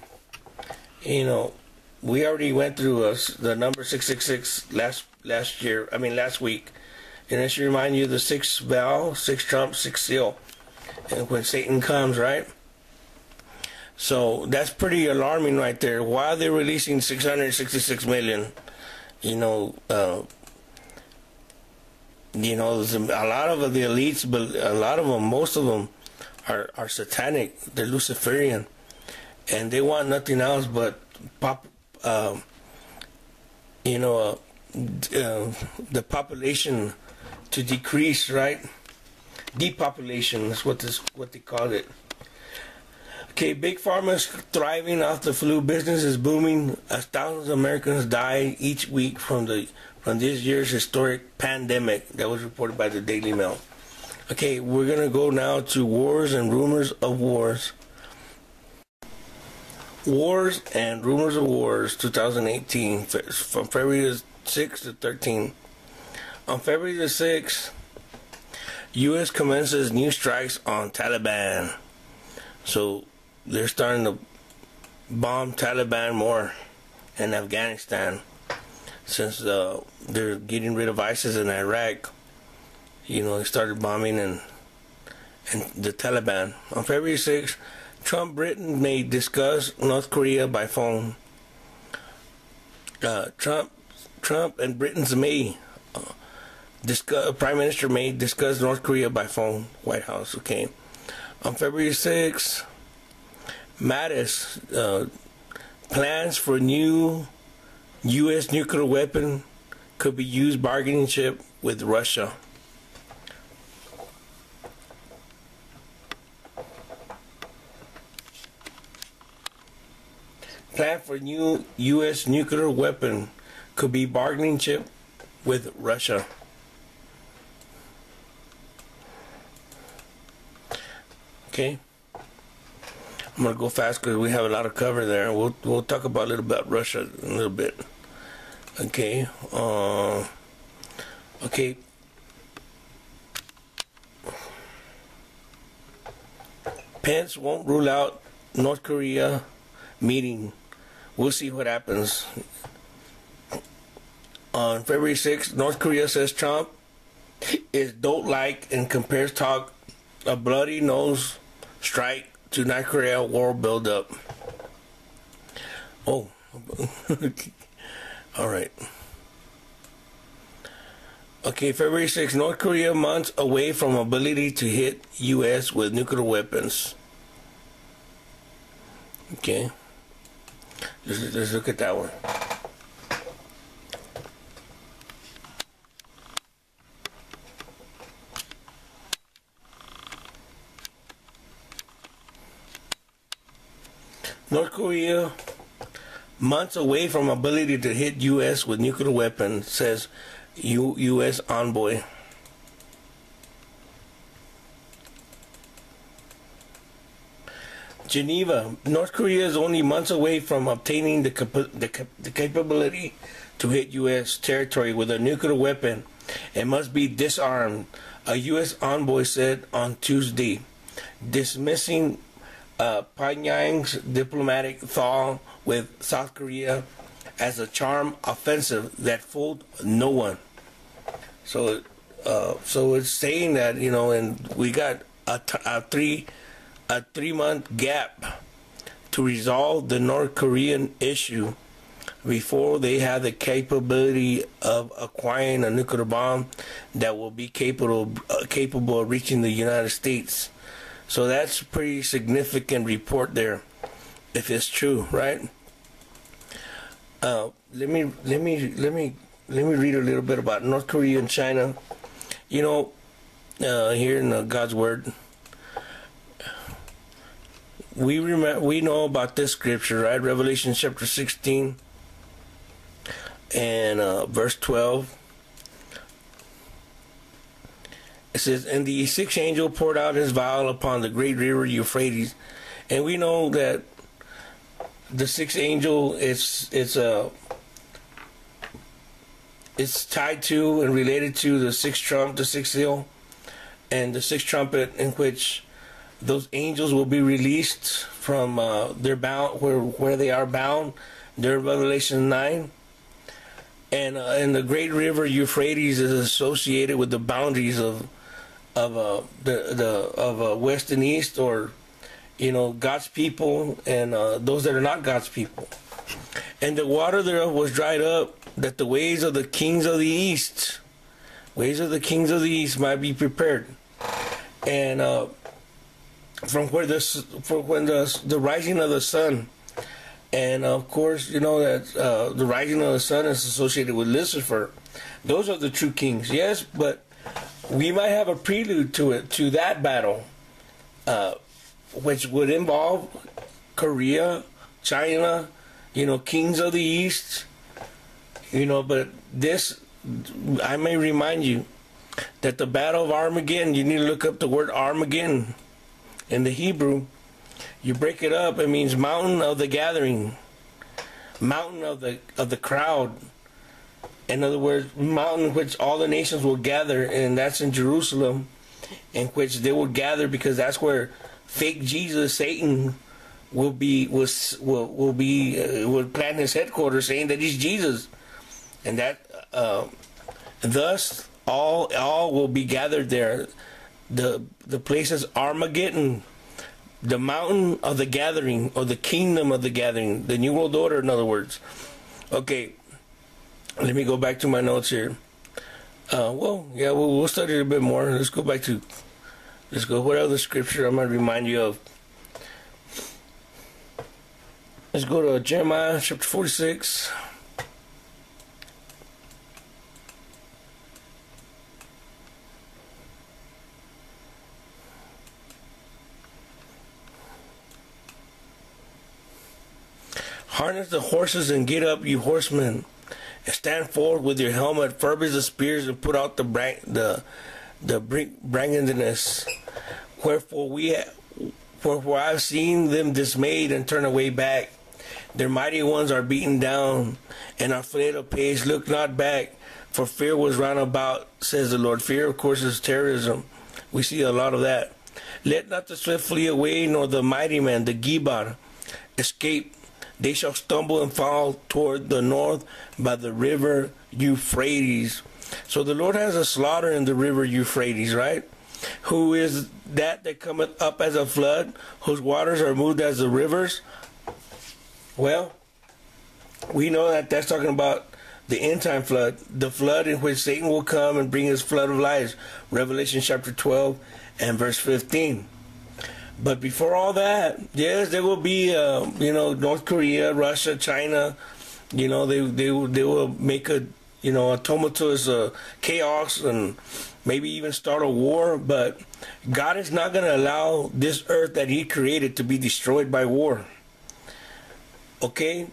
[SPEAKER 1] know, we already went through the number 666 last week. And that should remind you of the 6 bell, 6 trump, 6 seal. And when Satan comes, right? So that's pretty alarming right there. Why are they releasing 666 million? You know, there's a lot of the elites, but a lot of them, most of them, are satanic. They're Luciferian, and they want nothing else but the population to decrease, right? Depopulation is what they call it. Okay, Big Pharma is thriving off the flu. Business is booming as thousands of Americans die each week from this year's historic pandemic. That was reported by the Daily Mail. Okay, we're going to go now to wars and rumors of wars. Wars and rumors of wars 2018 from February 6 to 13. On February the 6th, U.S. commences new strikes on Taliban. So they're starting to bomb Taliban more in Afghanistan since they're getting rid of ISIS in Iraq. They started bombing and the Taliban. On February 6th, Britain may discuss North Korea by phone. Trump and Britain's May Prime Minister may discuss North Korea by phone. White House. Okay. On February 6th, Mattis plans for new U.S. nuclear weapon could be used bargaining chip with Russia. Plan for new U.S. nuclear weapon could be bargaining chip with Russia. Okay. I'm gonna go fast because we have a lot of cover there. We'll talk about a little about Russia in a little bit. Okay. Okay. Pence won't rule out North Korea meeting. We'll see what happens. On February 6th, North Korea says Trump is don't like and compares talk a bloody nose strike to North Korea war buildup. Oh, all right. Okay, February 6th, North Korea months away from ability to hit U.S. with nuclear weapons. Okay, let's look at that one. North Korea months away from ability to hit U.S. with nuclear weapons, says U.S. envoy. Geneva, North Korea is only months away from obtaining the capability to hit U.S. territory with a nuclear weapon. It must be disarmed, a U.S. envoy said on Tuesday, dismissing Pyongyang's diplomatic thaw with South Korea as a charm offensive that fooled no one. So it's saying that, and we got a 3-month gap to resolve the North Korean issue before they have the capability of acquiring a nuclear bomb that will be capable of reaching the United States. So that's a pretty significant report there, if it's true, right? Let me read a little bit about North Korea and China. Here in God's Word, we know about this scripture, right? Revelation chapter 16 and verse 12. It says, and the sixth angel poured out his vial upon the great river Euphrates. And we know that the sixth angel it's tied to and related to the sixth trump, the sixth seal, and the sixth trumpet, in which those angels will be released from their bound where they are bound during Revelation 9. And the great river Euphrates is associated with the boundaries of west and east, or God's people and those that are not God's people. And the water thereof was dried up, that the ways of the kings of the east might be prepared. And from when the rising of the sun, and of course that the rising of the sun is associated with Lucifer. Those are the true kings, yes, but we might have a prelude to that battle, which would involve Korea, China, kings of the east, but this, I may remind you that the battle of Armageddon, you need to look up the word Armageddon in the Hebrew. You break it up, it means mountain of the gathering, mountain of the crowd. In other words, mountain which all the nations will gather, and that's in Jerusalem, in which they will gather because that's where fake Jesus, Satan, will plant his headquarters, saying that he's Jesus, and that thus all will be gathered there. The place is Armageddon, the mountain of the gathering, or the kingdom of the gathering, the New World Order, in other words. Okay. Let me go back to my notes here. We'll study it a bit more. Let's go. What other scripture I'm going to remind you of? Let's go to Jeremiah chapter 46. Harness the horses and get up, you horsemen. And stand forward with your helmet, furbish the spears, and put out the brangandness. Wherefore I have seen them dismayed and turn away back. Their mighty ones are beaten down, and are fled apace. Look not back, for fear was round about, says the Lord. Fear, of course, is terrorism. We see a lot of that. Let not the swift flee away, nor the mighty man, the Gibar, escape. They shall stumble and fall toward the north by the river Euphrates. So the Lord has a slaughter in the river Euphrates, right? Who is that cometh up as a flood, whose waters are moved as the rivers? Well, we know that that's talking about the end time flood, the flood in which Satan will come and bring his flood of lies. Revelation chapter 12 and verse 15. But before all that, yes, there will be, North Korea, Russia, China, they will make a tumultuous chaos and maybe even start a war. But God is not going to allow this earth that He created to be destroyed by war. Okay,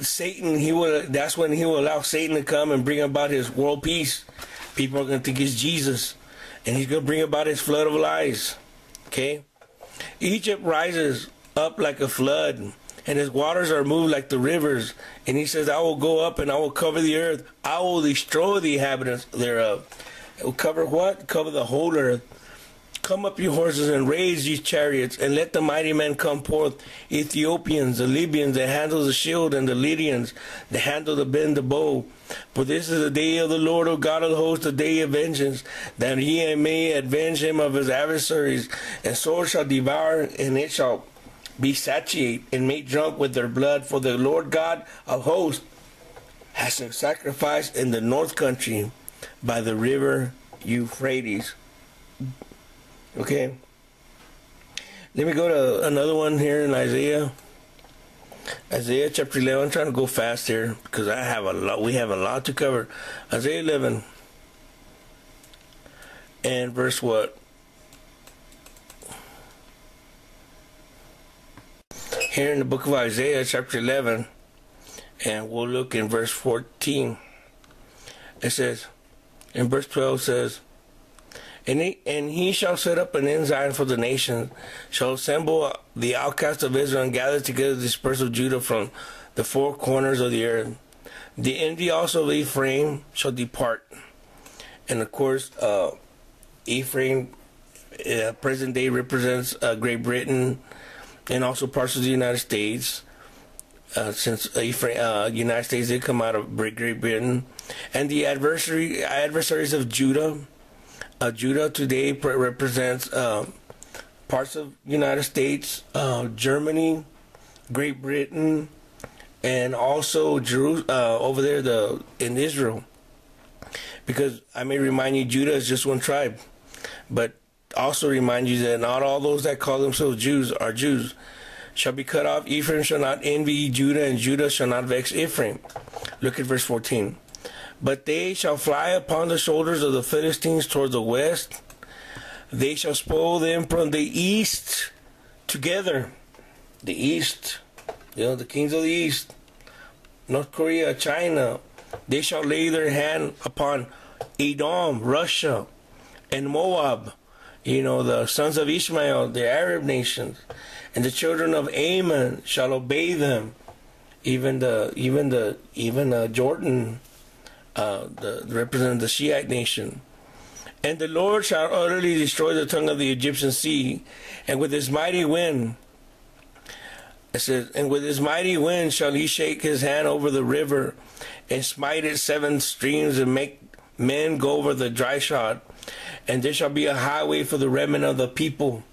[SPEAKER 1] Satan, that's when He will allow Satan to come and bring about his world peace. People are going to think it's Jesus. And he's going to bring about his flood of lies. Okay? Egypt rises up like a flood, and his waters are moved like the rivers. And he says, I will go up and I will cover the earth. I will destroy the inhabitants thereof. It will cover what? Cover the whole earth. Come up, you horses, and raise ye chariots, and let the mighty men come forth. Ethiopians, the Libyans, that handle the shield, and the Lydians, that handle the bend the bow. For this is the day of the Lord, O God of the hosts, the day of vengeance, that He may avenge him of his adversaries. And sword shall devour, and it shall be satiate, and made drunk with their blood. For the Lord God of hosts has sacrificed in the north country by the river Euphrates. Okay. Let me go to another one here in Isaiah. Isaiah chapter 11. I'm trying to go fast here because we have a lot to cover. Isaiah 11 and verse what? Here in the book of Isaiah chapter 11, and we'll look in verse 14. It says, in verse 12 says, And he shall set up an ensign for the nations, shall assemble the outcasts of Israel, and gather together the dispersed of Judah from the four corners of the earth. The envy also of Ephraim shall depart. And of course, Ephraim, present day, represents Great Britain and also parts of the United States. Since United States did come out of Great Britain. And the adversaries of Judah. Judah today represents parts of United States, Germany, Great Britain, and also over there in Israel. Because I may remind you, Judah is just one tribe, but also remind you that not all those that call themselves Jews are Jews. Shall be cut off. Ephraim shall not envy Judah, and Judah shall not vex Ephraim. Look at verse 14. But they shall fly upon the shoulders of the Philistines toward the west. They shall spoil them from the east together. The east, the kings of the east, North Korea, China. They shall lay their hand upon Edom, Russia, and Moab, the sons of Ishmael, the Arab nations, and the children of Ammon shall obey them. Even Jordan, representing the Shiite nation. And the Lord shall utterly destroy the tongue of the Egyptian sea, and with his mighty wind. It says, and with his mighty wind shall he shake his hand over the river, and smite its 7 streams, and make men go over the dry shod. And there shall be a highway for the remnant of the people.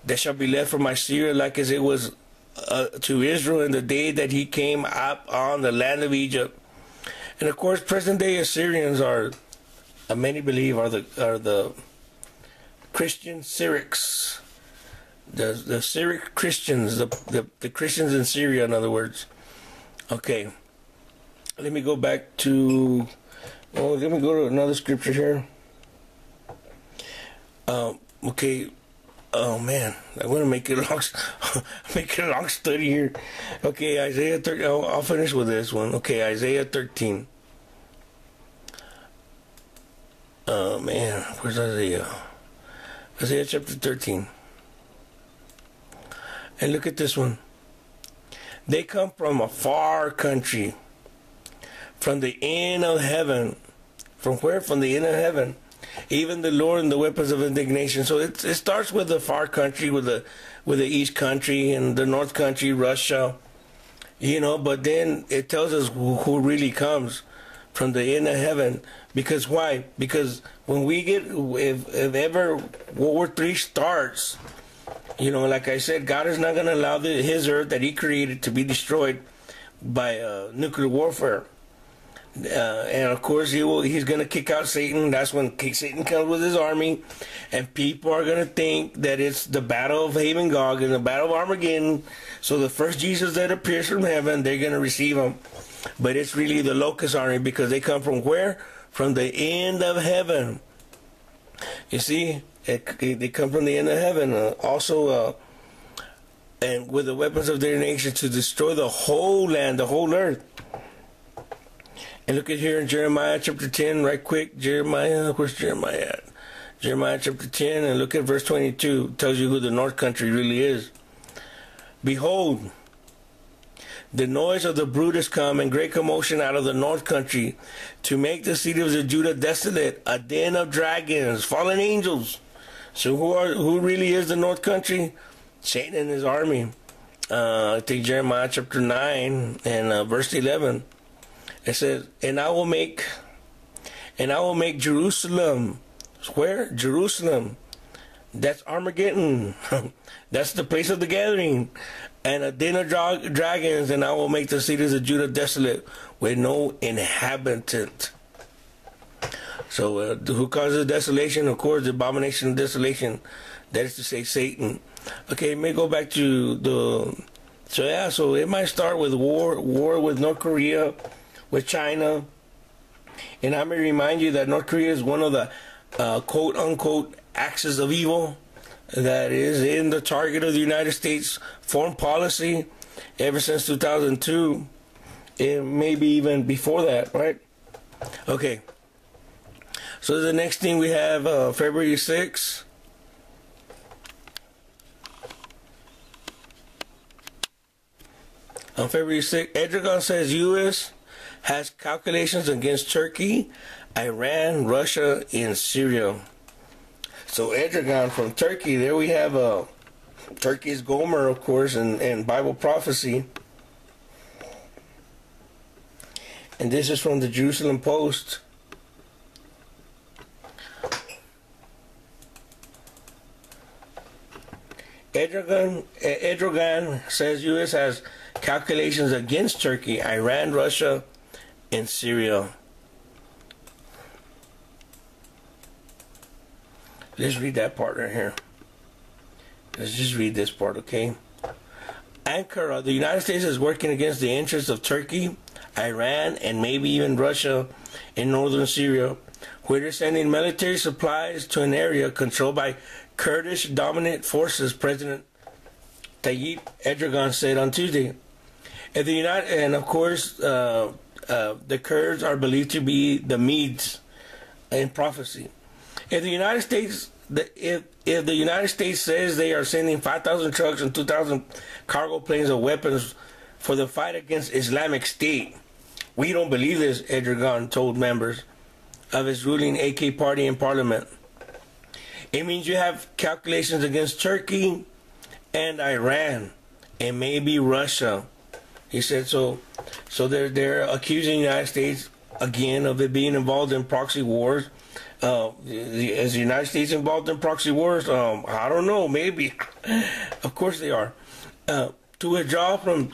[SPEAKER 1] That shall be left from Syria, like as it was to Israel in the day that he came up on the land of Egypt. And of course, present day Assyrians are, many believe, are the Christian Syrians. The Syriac Christians, the Christians in Syria, in other words. Okay. Let me go back to, let me go to another scripture here. Okay. Oh man, I'm gonna make it a long study here. Okay, Isaiah 13. I'll finish with this one. Okay, Isaiah 13. Oh man, where's Isaiah? Isaiah chapter 13. And look at this one. They come from a far country, from the end of heaven. From where? From the end of heaven. Even the Lord and the weapons of indignation. So it starts with the far country, with the east country and the north country, Russia. But then it tells us who really comes from the end of heaven. Because why? Because when we get, if ever World War III starts, like I said, God is not going to allow his earth that he created to be destroyed by nuclear warfare. And of course he's going to kick out Satan. That's when Satan comes with his army, and people are going to think that it's the battle of Haven Gog and the battle of Armageddon. So the first Jesus that appears from heaven, they're going to receive him. But it's really the locust army, because they come from where? From the end of heaven. You see, they come from the end of heaven. And with the weapons of their nation to destroy the whole land, the whole earth. And look at here in Jeremiah chapter 10, right quick. Jeremiah, where's Jeremiah at? Jeremiah chapter 10, and look at verse 22. It tells you who the north country really is. Behold, the noise of the brood is come, and great commotion out of the north country, to make the city of Judah desolate, a den of dragons, fallen angels. So who really is the north country? Satan and his army. I think Jeremiah chapter 9 and verse 11. It says, and I will make Jerusalem. Where? Jerusalem. That's Armageddon. That's the place of the gathering. And a den of dragons, and I will make the cities of Judah desolate, with no inhabitant. So who causes desolation? Of course, the abomination of desolation. That is to say, Satan. Okay, may go back to so it might start with war with North Korea, with China. And I may remind you that North Korea is one of the quote-unquote axis of evil that is in the target of the United States foreign policy ever since 2002, and maybe even before that, right? Okay. So the next thing we have February 6th. On February 6th, Erdogan says U.S. has calculations against Turkey, Iran, Russia, and Syria. So Erdogan from Turkey, there we have Turkey's Gomer, of course, and Bible prophecy. And this is from the Jerusalem Post. Erdogan says U.S. has calculations against Turkey, Iran, Russia, and Syria. Let's read that part right here. Let's just read this part, okay? Ankara, the United States is working against the interests of Turkey, Iran, and maybe even Russia in northern Syria, where they're sending military supplies to an area controlled by Kurdish dominant forces, President Tayyip Erdogan said on Tuesday. And of course, the Kurds are believed to be the Medes in prophecy. If the United States, if the United States says they are sending 5,000 trucks and 2,000 cargo planes of weapons for the fight against Islamic State, we don't believe this, Erdogan told members of his ruling AK party in parliament. It means you have calculations against Turkey and Iran and maybe Russia. He said so. So they're accusing the United States again of it being involved in proxy wars. Is the United States involved in proxy wars? I don't know. Maybe. Of course they are. To withdraw from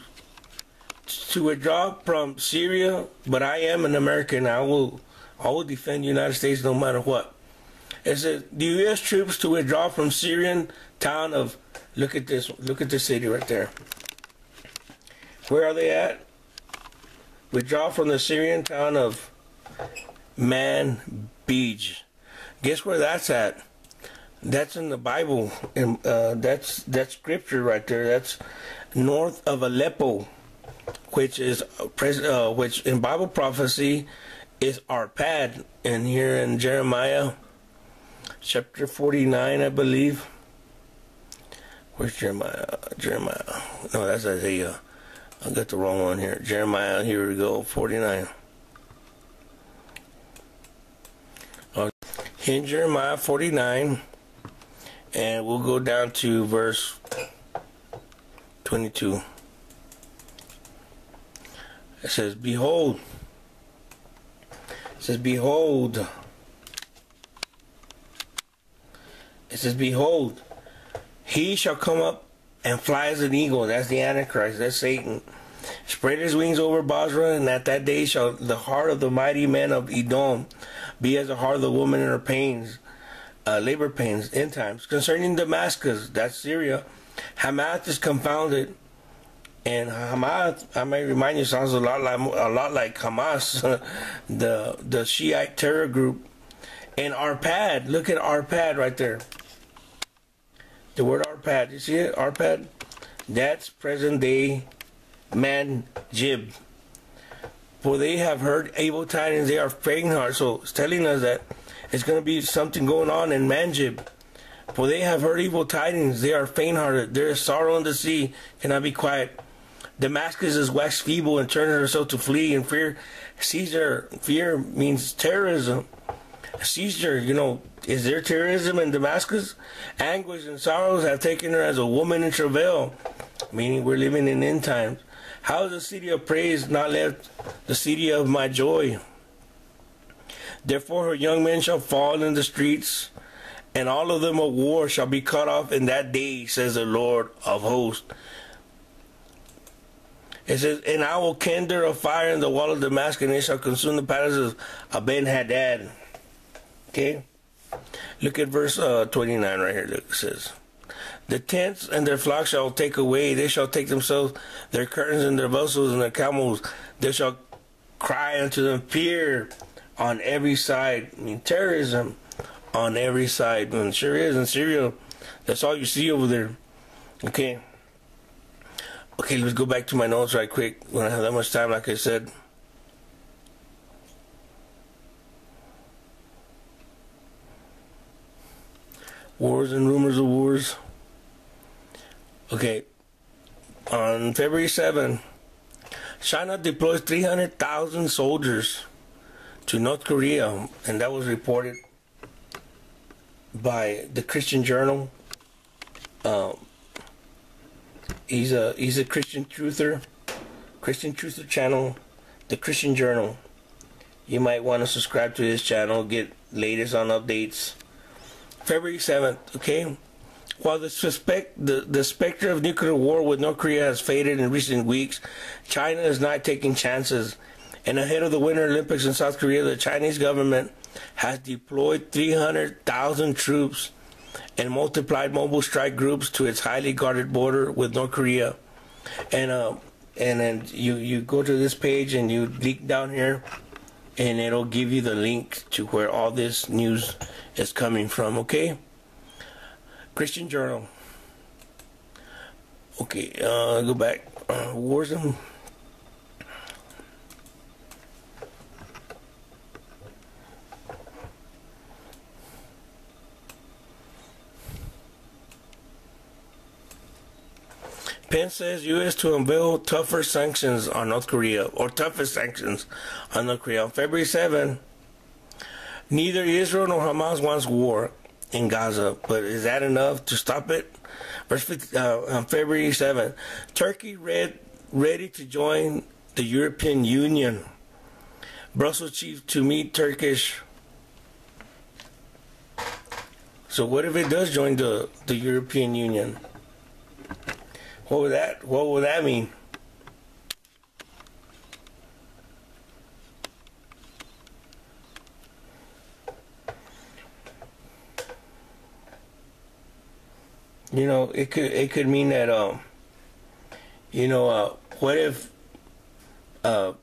[SPEAKER 1] Syria, but I am an American. I will defend the United States no matter what. It says the U.S. troops to withdraw from Syrian town of, look at this city right there. Where are they at? Withdraw from the Syrian town of Manbij. Guess where that's at? That's in the Bible, and that's scripture right there. That's north of Aleppo, which is which in Bible prophecy is Arpad, and here in Jeremiah chapter 49, I believe. Where's Jeremiah? No, that's Isaiah. I got the wrong one here. Jeremiah, here we go, 49. In Jeremiah 49, and we'll go down to verse 22. It says, behold. It says, behold. It says, behold, he shall come up and fly as an eagle. That's the Antichrist. That's Satan. Spread his wings over Basra, and at that day shall the heart of the mighty men of Edom be as the heart of the woman in her pains, labor pains, end times. Concerning Damascus, that's Syria, Hamath is confounded. And Hamath, I may remind you, sounds a lot like Hamas, the Shiite terror group. And Arpad, look at Arpad right there. The word Arpad, you see it? Arpad? That's present day Manjib. For they have heard evil tidings, they are faint-hearted. So it's telling us that it's going to be something going on in Manjib. For they have heard evil tidings, they are faint-hearted. There is sorrow in the sea, cannot be quiet. Damascus is waxed feeble and turned herself to flee, and fear Caesar. Fear means terrorism. Caesar, is there terrorism in Damascus? Anguish and sorrows have taken her as a woman in travail, meaning we're living in end times. How is the city of praise not left the city of my joy? Therefore her young men shall fall in the streets, and all of them of war shall be cut off in that day, says the Lord of hosts. It says, and I will kindle a fire in the wall of Damascus, and it shall consume the palaces of Ben-Hadad. Okay? Look at verse 29 right here. Look, it says, the tents and their flocks shall take away. They shall take themselves their curtains and their vessels and their camels. They shall cry unto them, fear on every side. I mean, terrorism on every side. And it sure is in Syria. That's all you see over there. Okay. Okay, let's go back to my notes right quick. We don't have that much time, like I said. Wars and rumors of wars. Okay. On February 7, China deploys 300,000 soldiers to North Korea, and that was reported by the Christian Journal. He's a Christian truther channel, the Christian Journal. You might want to subscribe to his channel, get latest on updates. February 7th, okay? While the specter of nuclear war with North Korea has faded in recent weeks, China is not taking chances. And ahead of the Winter Olympics in South Korea, the Chinese government has deployed 300,000 troops and multiplied mobile strike groups to its highly guarded border with North Korea. And then you go to this page and you click down here, and it'll give you the link to where all this news is coming from, okay? Christian Journal. Okay, go back. Wars and... Pence says U.S. to unveil tougher sanctions on North Korea, or toughest sanctions on North Korea. On February 7, neither Israel nor Hamas wants war in Gaza, but is that enough to stop it? Verse 50, on February 7, Turkey ready to join the European Union. Brussels chief to meet Turkish. So what if it does join the European Union? What would that mean? You know, it could mean that what if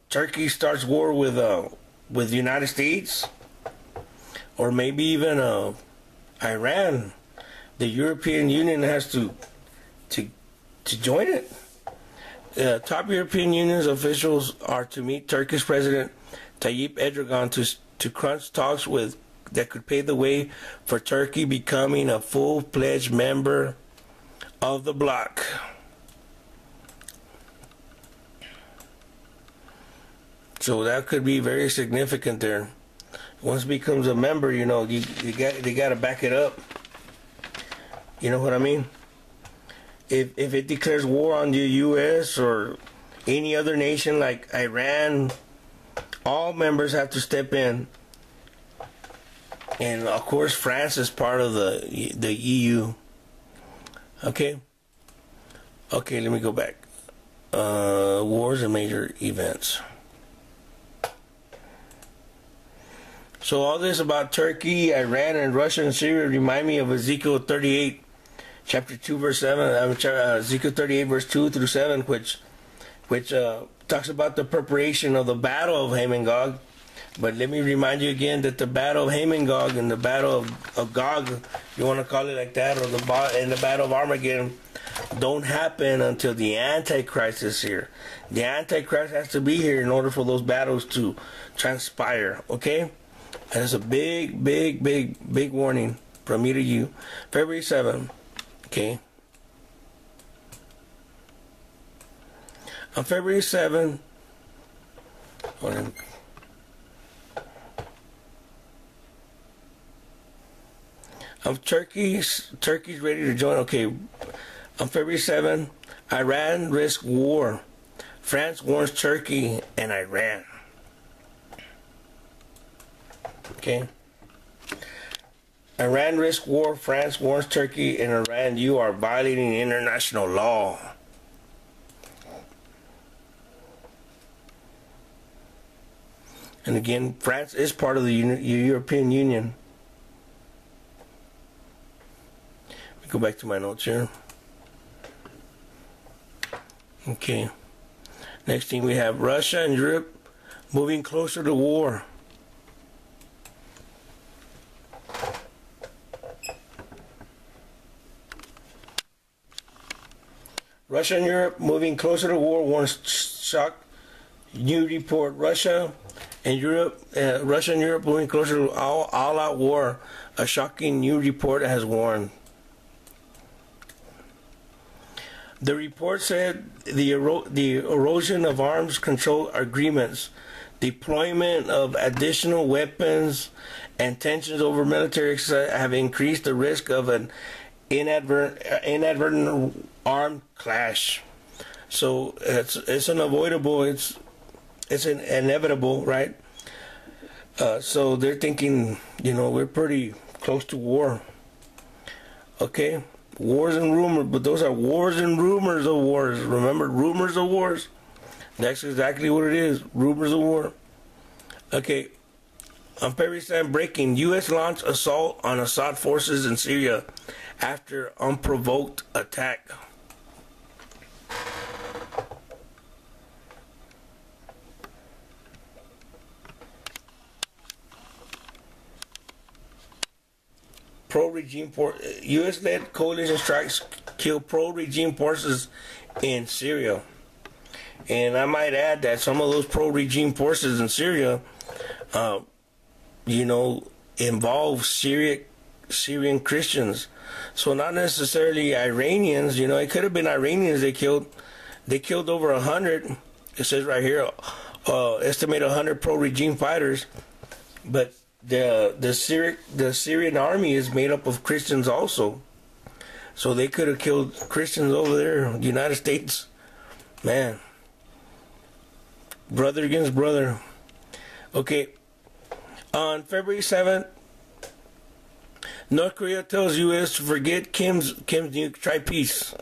[SPEAKER 1] Turkey starts war with the United States, or maybe even Iran? The European Union has to join it. Top European Union officials are to meet Turkish President Tayyip Erdogan to crunch talks that could pave the way for Turkey becoming a full-fledged member of the bloc. So that could be very significant there. Once it becomes a member, you know, they got to back it up. You know what I mean? If it declares war on the U.S. or any other nation like Iran, all members have to step in. And of course, France is part of the EU. Okay. Okay, let me go back. Wars and major events. So all this about Turkey, Iran, and Russia and Syria remind me of Ezekiel 38. Chapter 2, verse 7, Ezekiel 38, verse 2 through 7, which talks about the preparation of the battle of Hamon-Gog. But let me remind you again that the battle of Hamon-Gog and the battle of Gog, you want to call it like that, or the battle of Armageddon, don't happen until the Antichrist is here. The Antichrist has to be here in order for those battles to transpire, okay? And it's a big, big, big, big warning from me to you. February 7th. Okay. On February 7th, Turkey's ready to join. Okay. On February 7th, Iran risks war. France warns Turkey and Iran. Okay. Iran risks war. France warns Turkey and Iran, you are violating international law. And again, France is part of the European Union. Let me go back to my notes here. Okay. Next thing we have Russia and Europe moving closer to war. Russia and Europe moving closer to war, warns shock new report. Russia and Europe moving closer to all-out war. A shocking new report has warned. The report said the erosion of arms control agreements, deployment of additional weapons, and tensions over military have increased the risk of an inadvertent armed clash. So it's unavoidable. It's inevitable, right? So they're thinking, you know, we're pretty close to war. Okay. Wars and rumors, but those are wars and rumors of wars. Remember, rumors of wars? That's exactly what it is. Rumors of war. Okay. On February 7th, breaking, U.S. launched assault on Assad forces in Syria after unprovoked attack. Pro-regime U.S.-led coalition strikes kill pro-regime forces in Syria. And I might add that some of those pro-regime forces in Syria, involve Syrian Christians. So not necessarily Iranians. It could have been Iranians they killed. They killed over 100. It says right here, estimate 100 pro-regime fighters. But the Syrian army is made up of Christians also. So they could have killed Christians over there in the United States. Man. Brother against brother. Okay. On February 7th, North Korea tells U.S. to forget Kim's nuke, try peace.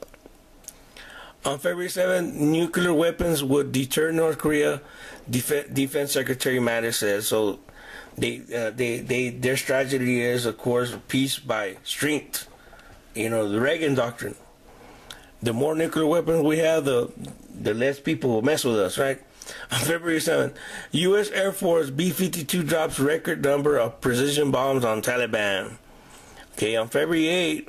[SPEAKER 1] On February 7th, nuclear weapons would deter North Korea, Defense Secretary Mattis says. So their strategy is, of course, peace by strength. The Reagan doctrine. The more nuclear weapons we have, the less people will mess with us, right? On February 7th, U.S. Air Force B-52 drops record number of precision bombs on Taliban. Okay, on February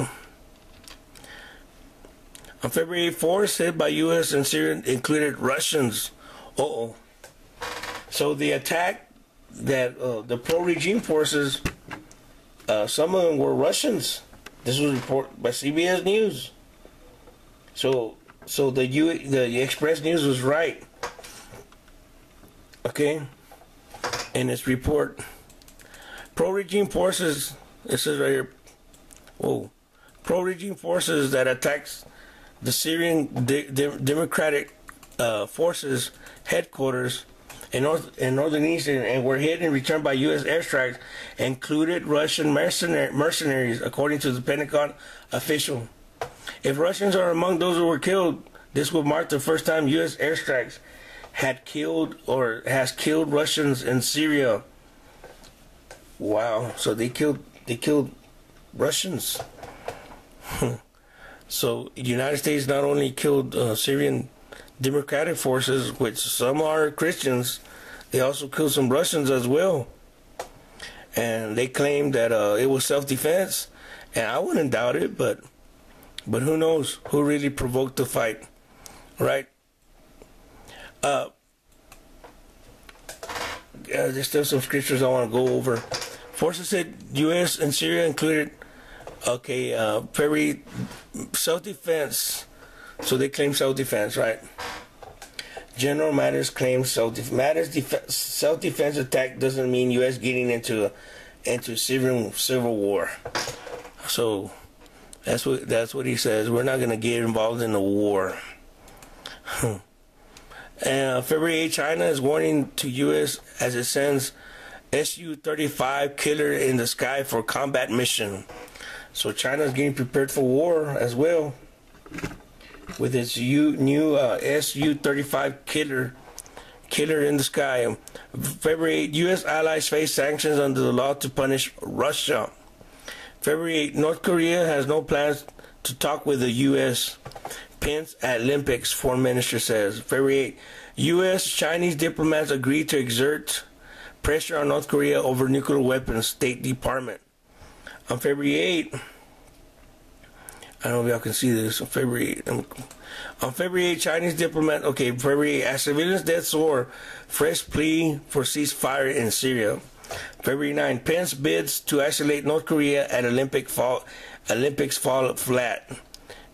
[SPEAKER 1] 8th, force hit by U.S. and Syria included Russians. So the attack that the pro-regime forces, some of them were Russians. This was reported by CBS News. So the Express News was right. Okay, in its report, pro-regime forces. It says right here. Pro-regime forces that attacks the Syrian Democratic Forces headquarters in northern Eastern and were hit in return by U.S. airstrikes included Russian mercenaries, according to the Pentagon official. If Russians are among those who were killed, this would mark the first time U.S. airstrikes had killed or has killed Russians in Syria. Wow! So they killed Russians. So the United States not only killed Syrian Democratic forces, which some are Christians, they also killed some Russians as well. And they claimed that it was self-defense, and I wouldn't doubt it, but who knows who really provoked the fight, right? There's still some scriptures I want to go over. Forces said U.S. and Syria included, February self-defense. So they claim self-defense, right? General Mattis claims self-defense. Self-defense attack doesn't mean U.S. getting into Syrian civil war. So that's what he says. We're not going to get involved in the war. And February 8, China is warning to U.S. as it sends Su-35 killer in the sky for combat mission. So China is getting prepared for war as well with its new Su-35 killer in the sky. February 8, U.S. allies face sanctions under the law to punish Russia. February 8, North Korea has no plans to talk with the U.S. Pence at Olympics, foreign minister says. February 8, U.S. Chinese diplomats agreed to exert pressure on North Korea over nuclear weapons, State Department. On February 8, I don't know if y'all can see this. On February 8, Chinese diplomat, February 8, as civilians' deaths soar, fresh plea for ceasefire in Syria. February 9, Pence bids to isolate North Korea at Olympics fall flat.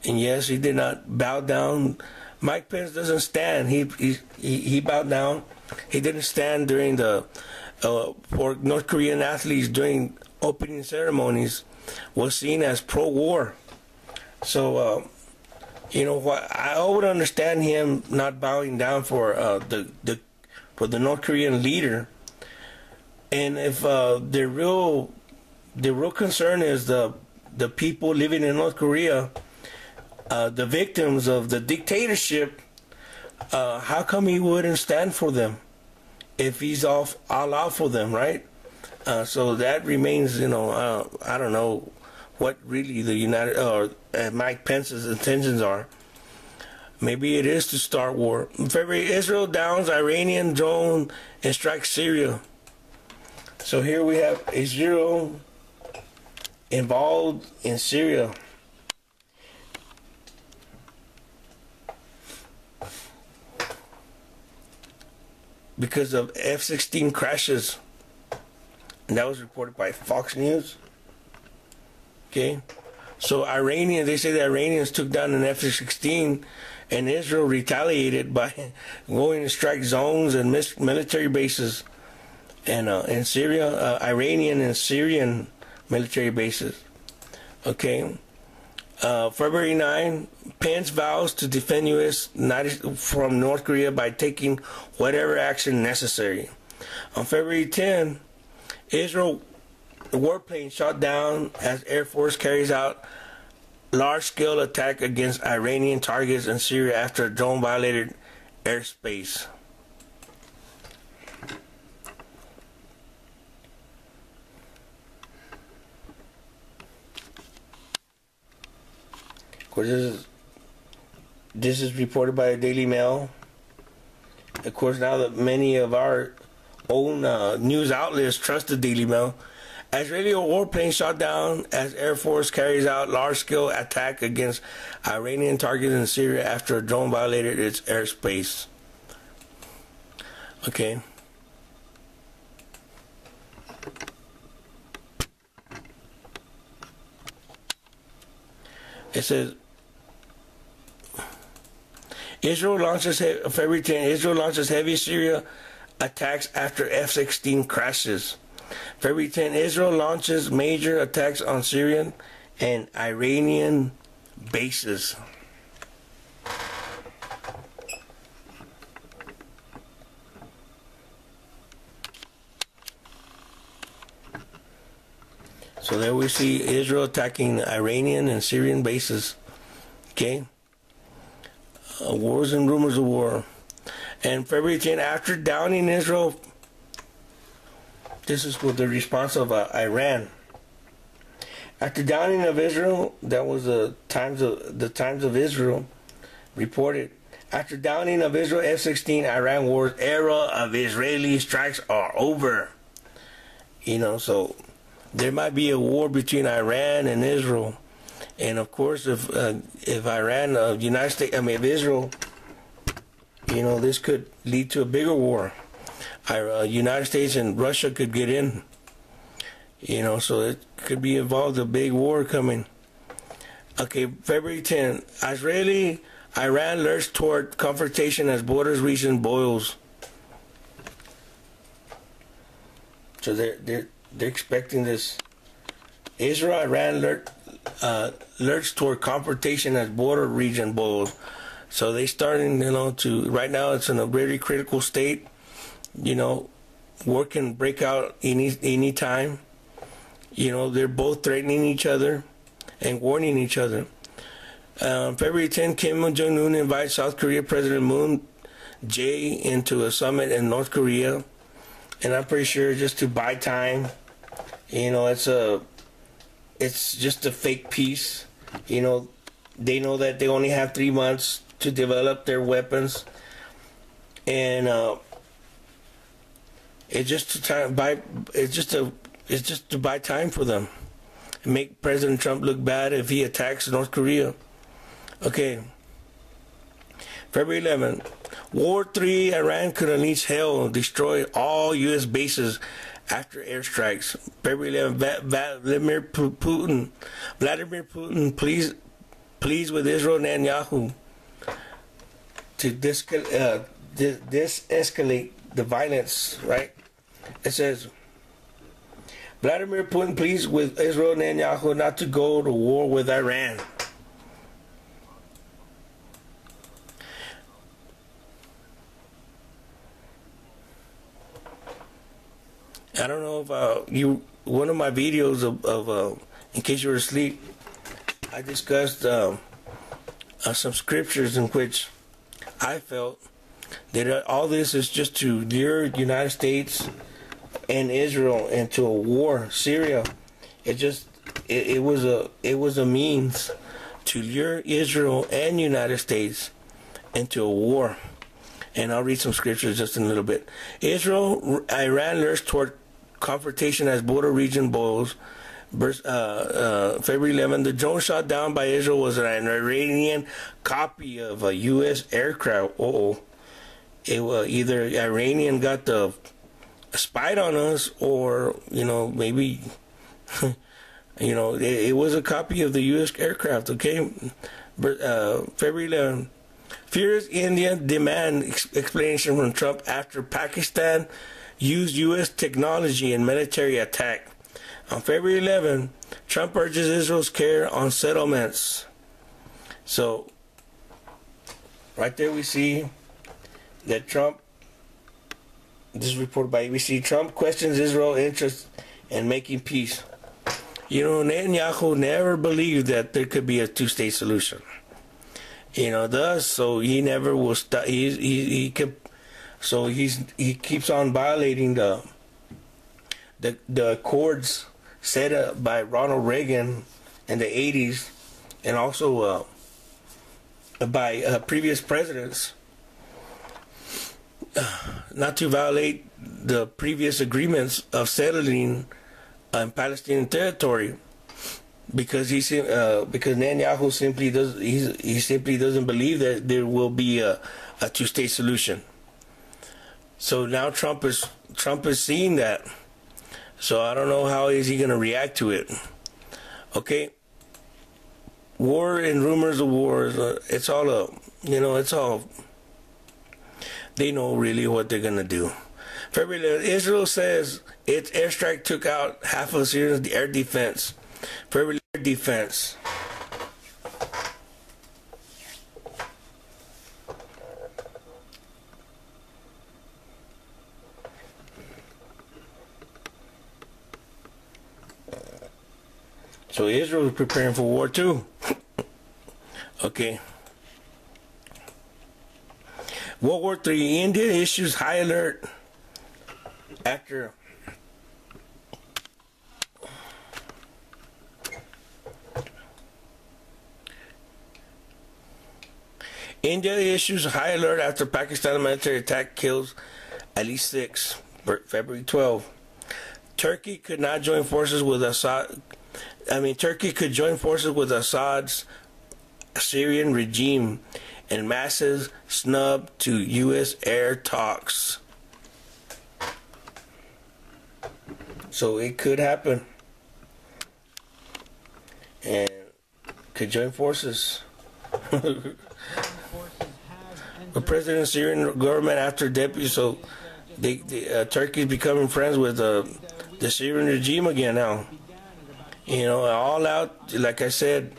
[SPEAKER 1] And yes, he did not bow down. Mike Pence doesn't stand. He bowed down. He didn't stand during for North Korean athletes during opening ceremonies. Was seen as pro-war. So I would understand him not bowing down for the North Korean leader. And if the real concern is the the people living in North Korea, the victims of the dictatorship, how come he wouldn't stand for them if he's all out for them, right? So that remains, I don't know what really the Mike Pence's intentions are. Maybe it is to start war. In February, Israel downs Iranian drone and strikes Syria. So here we have Israel involved in Syria. Because of F-16 crashes. And that was reported by Fox News. Okay. So they say the Iranians took down an F-16, and Israel retaliated by going to strike zones and military bases, and in Syria, Iranian and Syrian military bases. Okay. February 9, Pence vows to defend U.S. from North Korea by taking whatever action necessary. On February 10, Israel warplane shot down as Air Force carries out large-scale attack against Iranian targets in Syria after a drone violated airspace. Of course, this is reported by the Daily Mail. Of course, now that many of our own news outlets trust the Daily Mail, Israeli warplane shot down as Air Force carries out large-scale attack against Iranian targets in Syria after a drone violated its airspace. Okay. It says February 10, Israel launches heavy Syria attacks after F-16 crashes. February 10, Israel launches major attacks on Syrian and Iranian bases. So there we see Israel attacking Iranian and Syrian bases. Okay? Wars and rumors of war. And February 10, after downing Israel, this is with the response of Iran. After downing of Israel, that was the Times of Israel reported. After downing of Israel F-16, Iran war's era of Israeli strikes are over. So there might be a war between Iran and Israel, and of course, if Israel, this could lead to a bigger war. United States and Russia could get in, so it could be involved a big war coming. Okay, February 10, Iran lurches toward confrontation as borders region boils. So they're expecting this. Iran lurches toward confrontation as border region boils. So they starting, right now it's in a very critical state. War can break out any time. They're both threatening each other and warning each other. February 10, Kim Jong-un invites South Korea President Moon Jae into a summit in North Korea, and I'm pretty sure just to buy time. It's just a fake peace. They know that they only have 3 months to develop their weapons, and it's just to buy time for them and make President Trump look bad if he attacks North Korea. Okay. February 11, War 3, Iran could unleash hell, destroy all U.S. bases after airstrikes. February 11, Vladimir Putin pleads with Israel Netanyahu to escalate the violence, right? It says, Vladimir Putin pleads with Israel Netanyahu not to go to war with Iran. I don't know if one of my videos of in case you were asleep, I discussed some scriptures in which I felt that all this is just to lure United States and Israel into a war. Syria, it was a means to lure Israel and United States into a war. And I'll read some scriptures just in a little bit. Israel, Iran lures toward confrontation as border region boils. February 11, the drone shot down by Israel was an Iranian copy of a U.S. aircraft. It was either Iranian got the spied on us, or maybe it was a copy of the U.S. aircraft. Okay, February 11. Furious India demand explanation from Trump after Pakistan used U.S. technology in military attack. On February 11, Trump urges Israel's care on settlements. So, right there we see that Trump, this is reported by ABC, Trump questions Israel's interest in making peace. Netanyahu never believed that there could be a two-state solution. So he never will stop. He keeps on violating the accords set up by Ronald Reagan in the 80s, and also by previous presidents, not to violate the previous agreements of settling Palestinian territory, because Netanyahu simply doesn't believe that there will be a two-state solution. So now Trump is seeing that. So I don't know how is he going to react to it. Okay, war and rumors of wars. It's all they know really what they're going to do. February 11th, Israel says its airstrike took out half of Syria's air defense. February defense. So Israel is preparing for war too. Okay. World War III. India issues high alert after India issues high alert after Pakistan military attack kills at least 6. February 12. Turkey could not join forces with Assad. Turkey could join forces with Assad's Syrian regime and massive snub to U.S. air talks. So it could happen, and could join forces. The president's Syrian government after deputy, so Turkey's becoming friends with the Syrian regime again now. All out, like I said,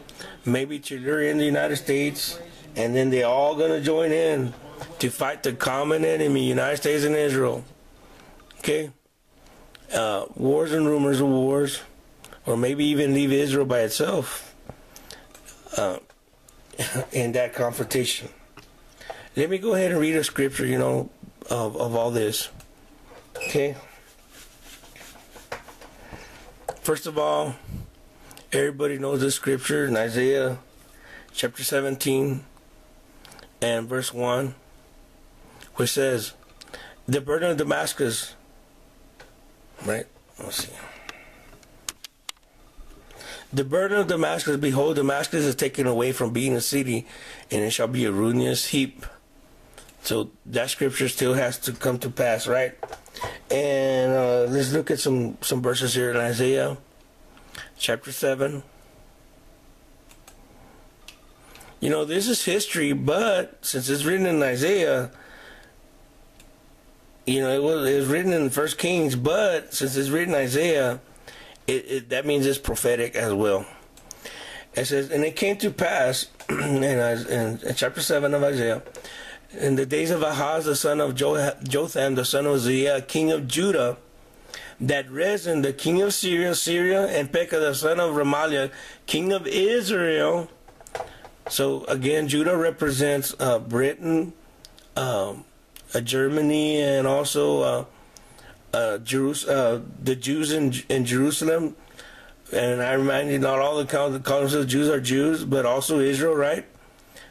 [SPEAKER 1] maybe to lure in the United States, and then they're all going to join in to fight the common enemy, United States and Israel. Okay? Wars and rumors of wars, or maybe even leave Israel by itself in that confrontation. Let me go ahead and read a scripture, of all this. Okay? First of all, everybody knows the scripture in Isaiah chapter 17 and verse 1, which says, the burden of Damascus, right? Let's see. The burden of Damascus, behold, Damascus is taken away from being a city, and it shall be a ruinous heap. So that scripture still has to come to pass, right? And let's look at some verses here in Isaiah chapter 7. This is history, but since it's written in Isaiah, it was written in 1 Kings, but since it's written in Isaiah, that means it's prophetic as well. It says, and it came to pass in chapter 7 of Isaiah, in the days of Ahaz, the son of Jotham, the son of Uzziah, king of Judah, that Rezin, the king of Syria, and Pekah, the son of Remaliah, king of Israel. So again, Judah represents Britain, Germany, and also the Jews in Jerusalem. And I remind you, not all the columns of Jews are Jews, but also Israel, right?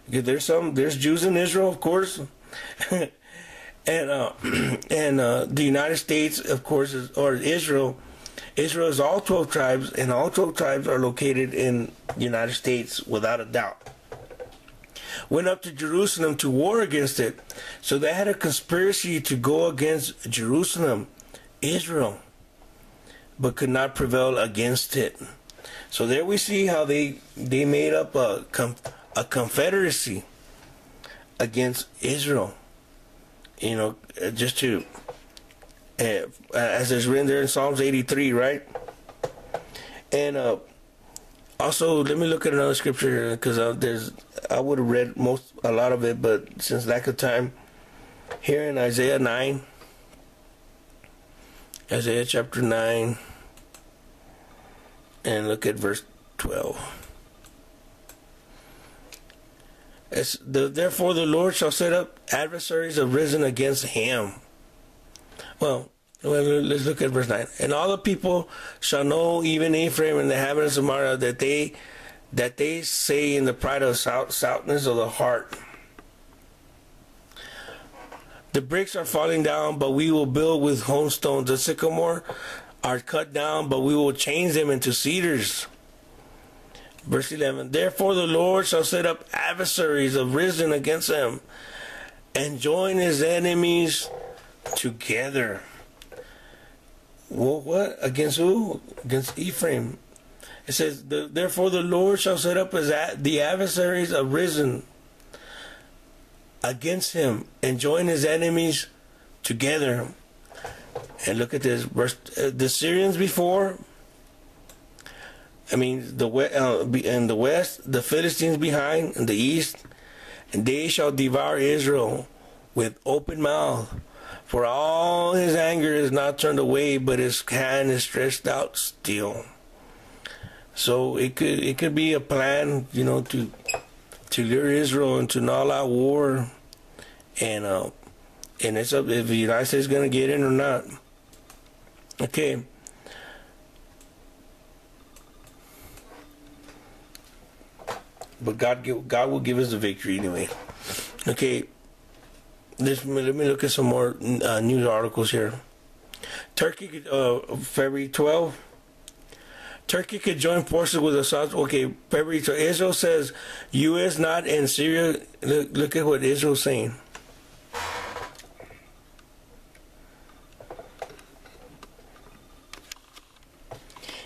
[SPEAKER 1] There's Jews in Israel, of course, and the United States, of course, or Israel. Israel is all 12 tribes, and all 12 tribes are located in the United States without a doubt. Went up to Jerusalem to war against it, so they had a conspiracy to go against Jerusalem, Israel, but could not prevail against it. So there we see how they made up a confederacy against Israel, just to, as it's written there in Psalms 83, right? And also, let me look at another scripture, because I would have read a lot of it, but since lack of time, here in Isaiah 9, Isaiah chapter 9, and look at verse 12. Therefore the Lord shall set up adversaries have risen against him. Well, let's look at verse 9. And all the people shall know, even Ephraim and the inhabitants of Samaria, that they say in the pride of stoutness of the heart, the bricks are falling down, but we will build with hone stones. The sycamore are cut down, but we will change them into cedars. Verse 11, therefore the Lord shall set up adversaries of risen against him, and join his enemies together. Well, what? Against who? Against Ephraim. It says, therefore the Lord shall set up the adversaries of risen against him, and join his enemies together. And look at this verse. The Syrians before, in the west, the Philistines behind, in the east, and they shall devour Israel with open mouth. For all his anger is not turned away, but his hand is stretched out still. So it could be a plan, to lure Israel into an all-out war, and it's up if the United States is going to get in or not. Okay. But God will give us the victory anyway. Okay. Let me look at some more news articles here. Turkey, February 12. Turkey could join forces with Assad. Okay, February 12. Israel says U.S. not in Syria. Look at what Israel's saying.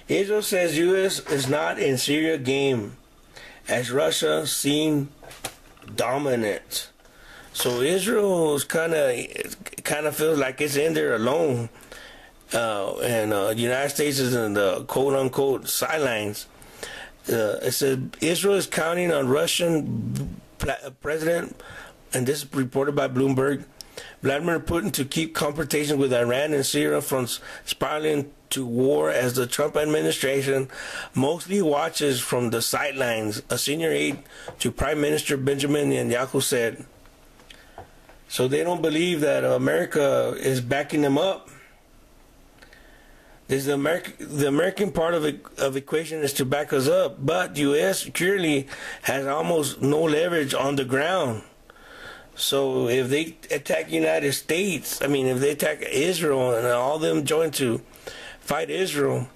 [SPEAKER 1] Israel says U.S. is not in Syria game, as Russia seemed dominant. So Israel kind of feels like it's in there alone, and the United States is in the quote unquote sidelines. It says Israel is counting on Russian President, and this is reported by Bloomberg, Vladimir Putin, to keep confrontations with Iran and Syria from spiraling to war, as the Trump administration mostly watches from the sidelines. A senior aide to Prime Minister Benjamin Netanyahu said. So they don't believe that America is backing them up. The American part of equation is to back us up, but U.S. clearly has almost no leverage on the ground. So if they attack United States, if they attack Israel and all them join to fight Israel,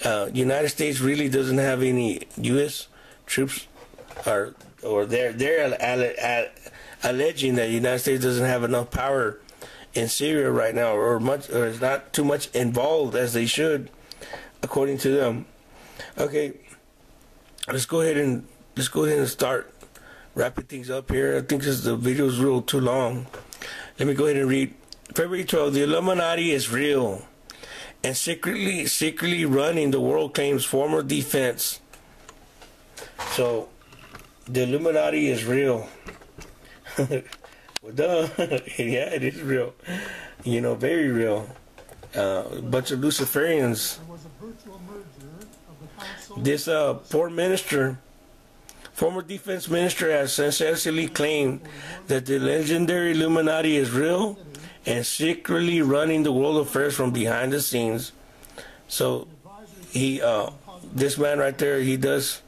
[SPEAKER 1] United States really doesn't have any U.S. troops, or they're alleging that the United States doesn't have enough power in Syria right now, or is not too much involved as they should, according to them. Okay, let's go ahead and start wrapping things up here. I think the video is real too long. Let me go ahead and read. February 12th, the Illuminati is real and secretly running the world, claims former defense. So the Illuminati is real. Well, duh. Yeah, it is real. Very real. a bunch of Luciferians.
[SPEAKER 6] There was a virtual merger of the council.
[SPEAKER 1] This former defense minister has successfully claimed that the legendary Illuminati is real and secretly running the world affairs from behind the scenes. So this man right there, he does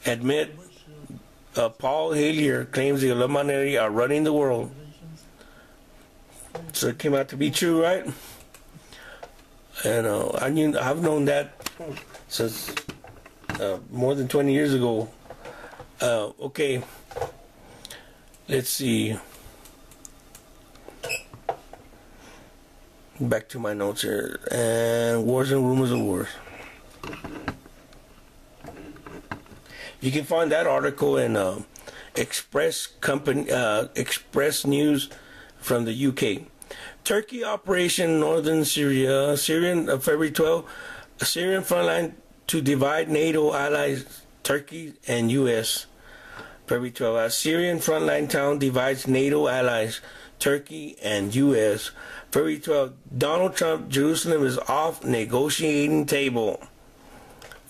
[SPEAKER 1] admit Paul Hillier claims the Illuminati are running the world. So it came out to be true, right? And I've known that since more than 20 years ago. Okay, let's see. Back to my notes here. And wars and rumors of wars. You can find that article in Express News from the UK. Turkey operation northern Syria. February 12. Syrian frontline to divide NATO allies Turkey and U.S. February 12. Syrian frontline town divides NATO allies Turkey and U.S. February 12. Donald Trump, Jerusalem is off negotiating table.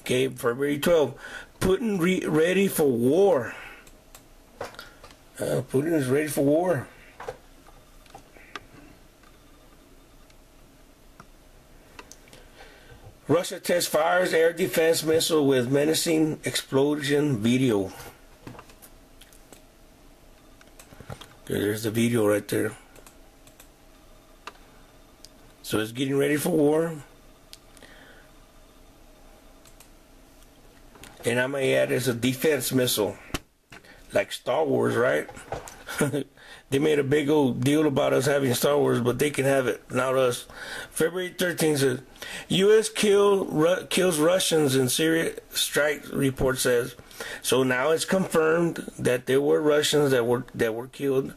[SPEAKER 1] Okay, February 12. Putin ready for war. Putin is ready for war. Russia test fires air defense missile with menacing explosion video. Okay, there's the video right there. So it's getting ready for war. And I may add, it's a defense missile. Like Star Wars, right? They made a big old deal about us having Star Wars, but they can have it, not us. February 13th says, U.S. kills Russians in Syria strike, report says. So now it's confirmed that there were Russians that were killed.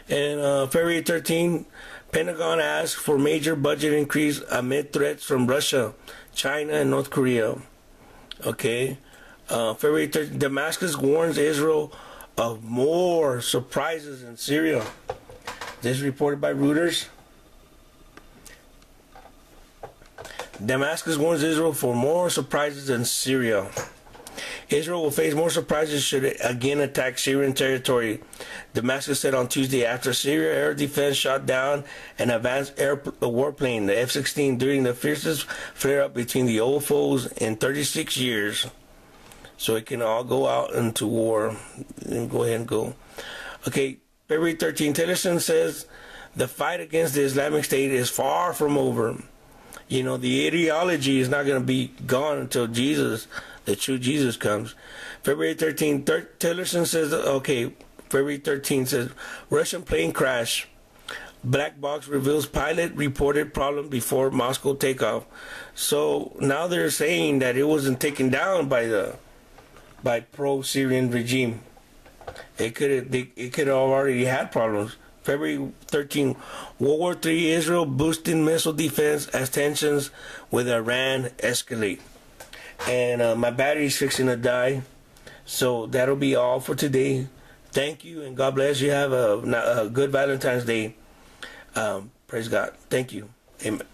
[SPEAKER 1] And February 13th, Pentagon asks for major budget increase amid threats from Russia, China, and North Korea. Okay. February 13th, Damascus warns Israel of more surprises in Syria. This is reported by Reuters. Damascus warns Israel for more surprises in Syria. Israel will face more surprises should it again attack Syrian territory. Damascus said on Tuesday after Syria air defense shot down an advanced air warplane, the F-16, during the fiercest flare-up between the old foes in 36 years. So it can all go out into war. And go ahead and go. Okay, February 13th, Tillerson says the fight against the Islamic State is far from over. You know, the ideology is not going to be gone until Jesus, the true Jesus, comes. February 13th, Tillerson says, okay, February 13th says, Russian plane crash. Black box reveals pilot reported problem before Moscow takeoff. So now they're saying that it wasn't taken down by pro-Syrian regime. It could have already had problems. February 13, World War III, Israel boosting missile defense as tensions with Iran escalate. And my battery's fixing to die. So that'll be all for today. Thank you, and God bless you. Have a good Valentine's Day. Praise God. Thank you. Amen.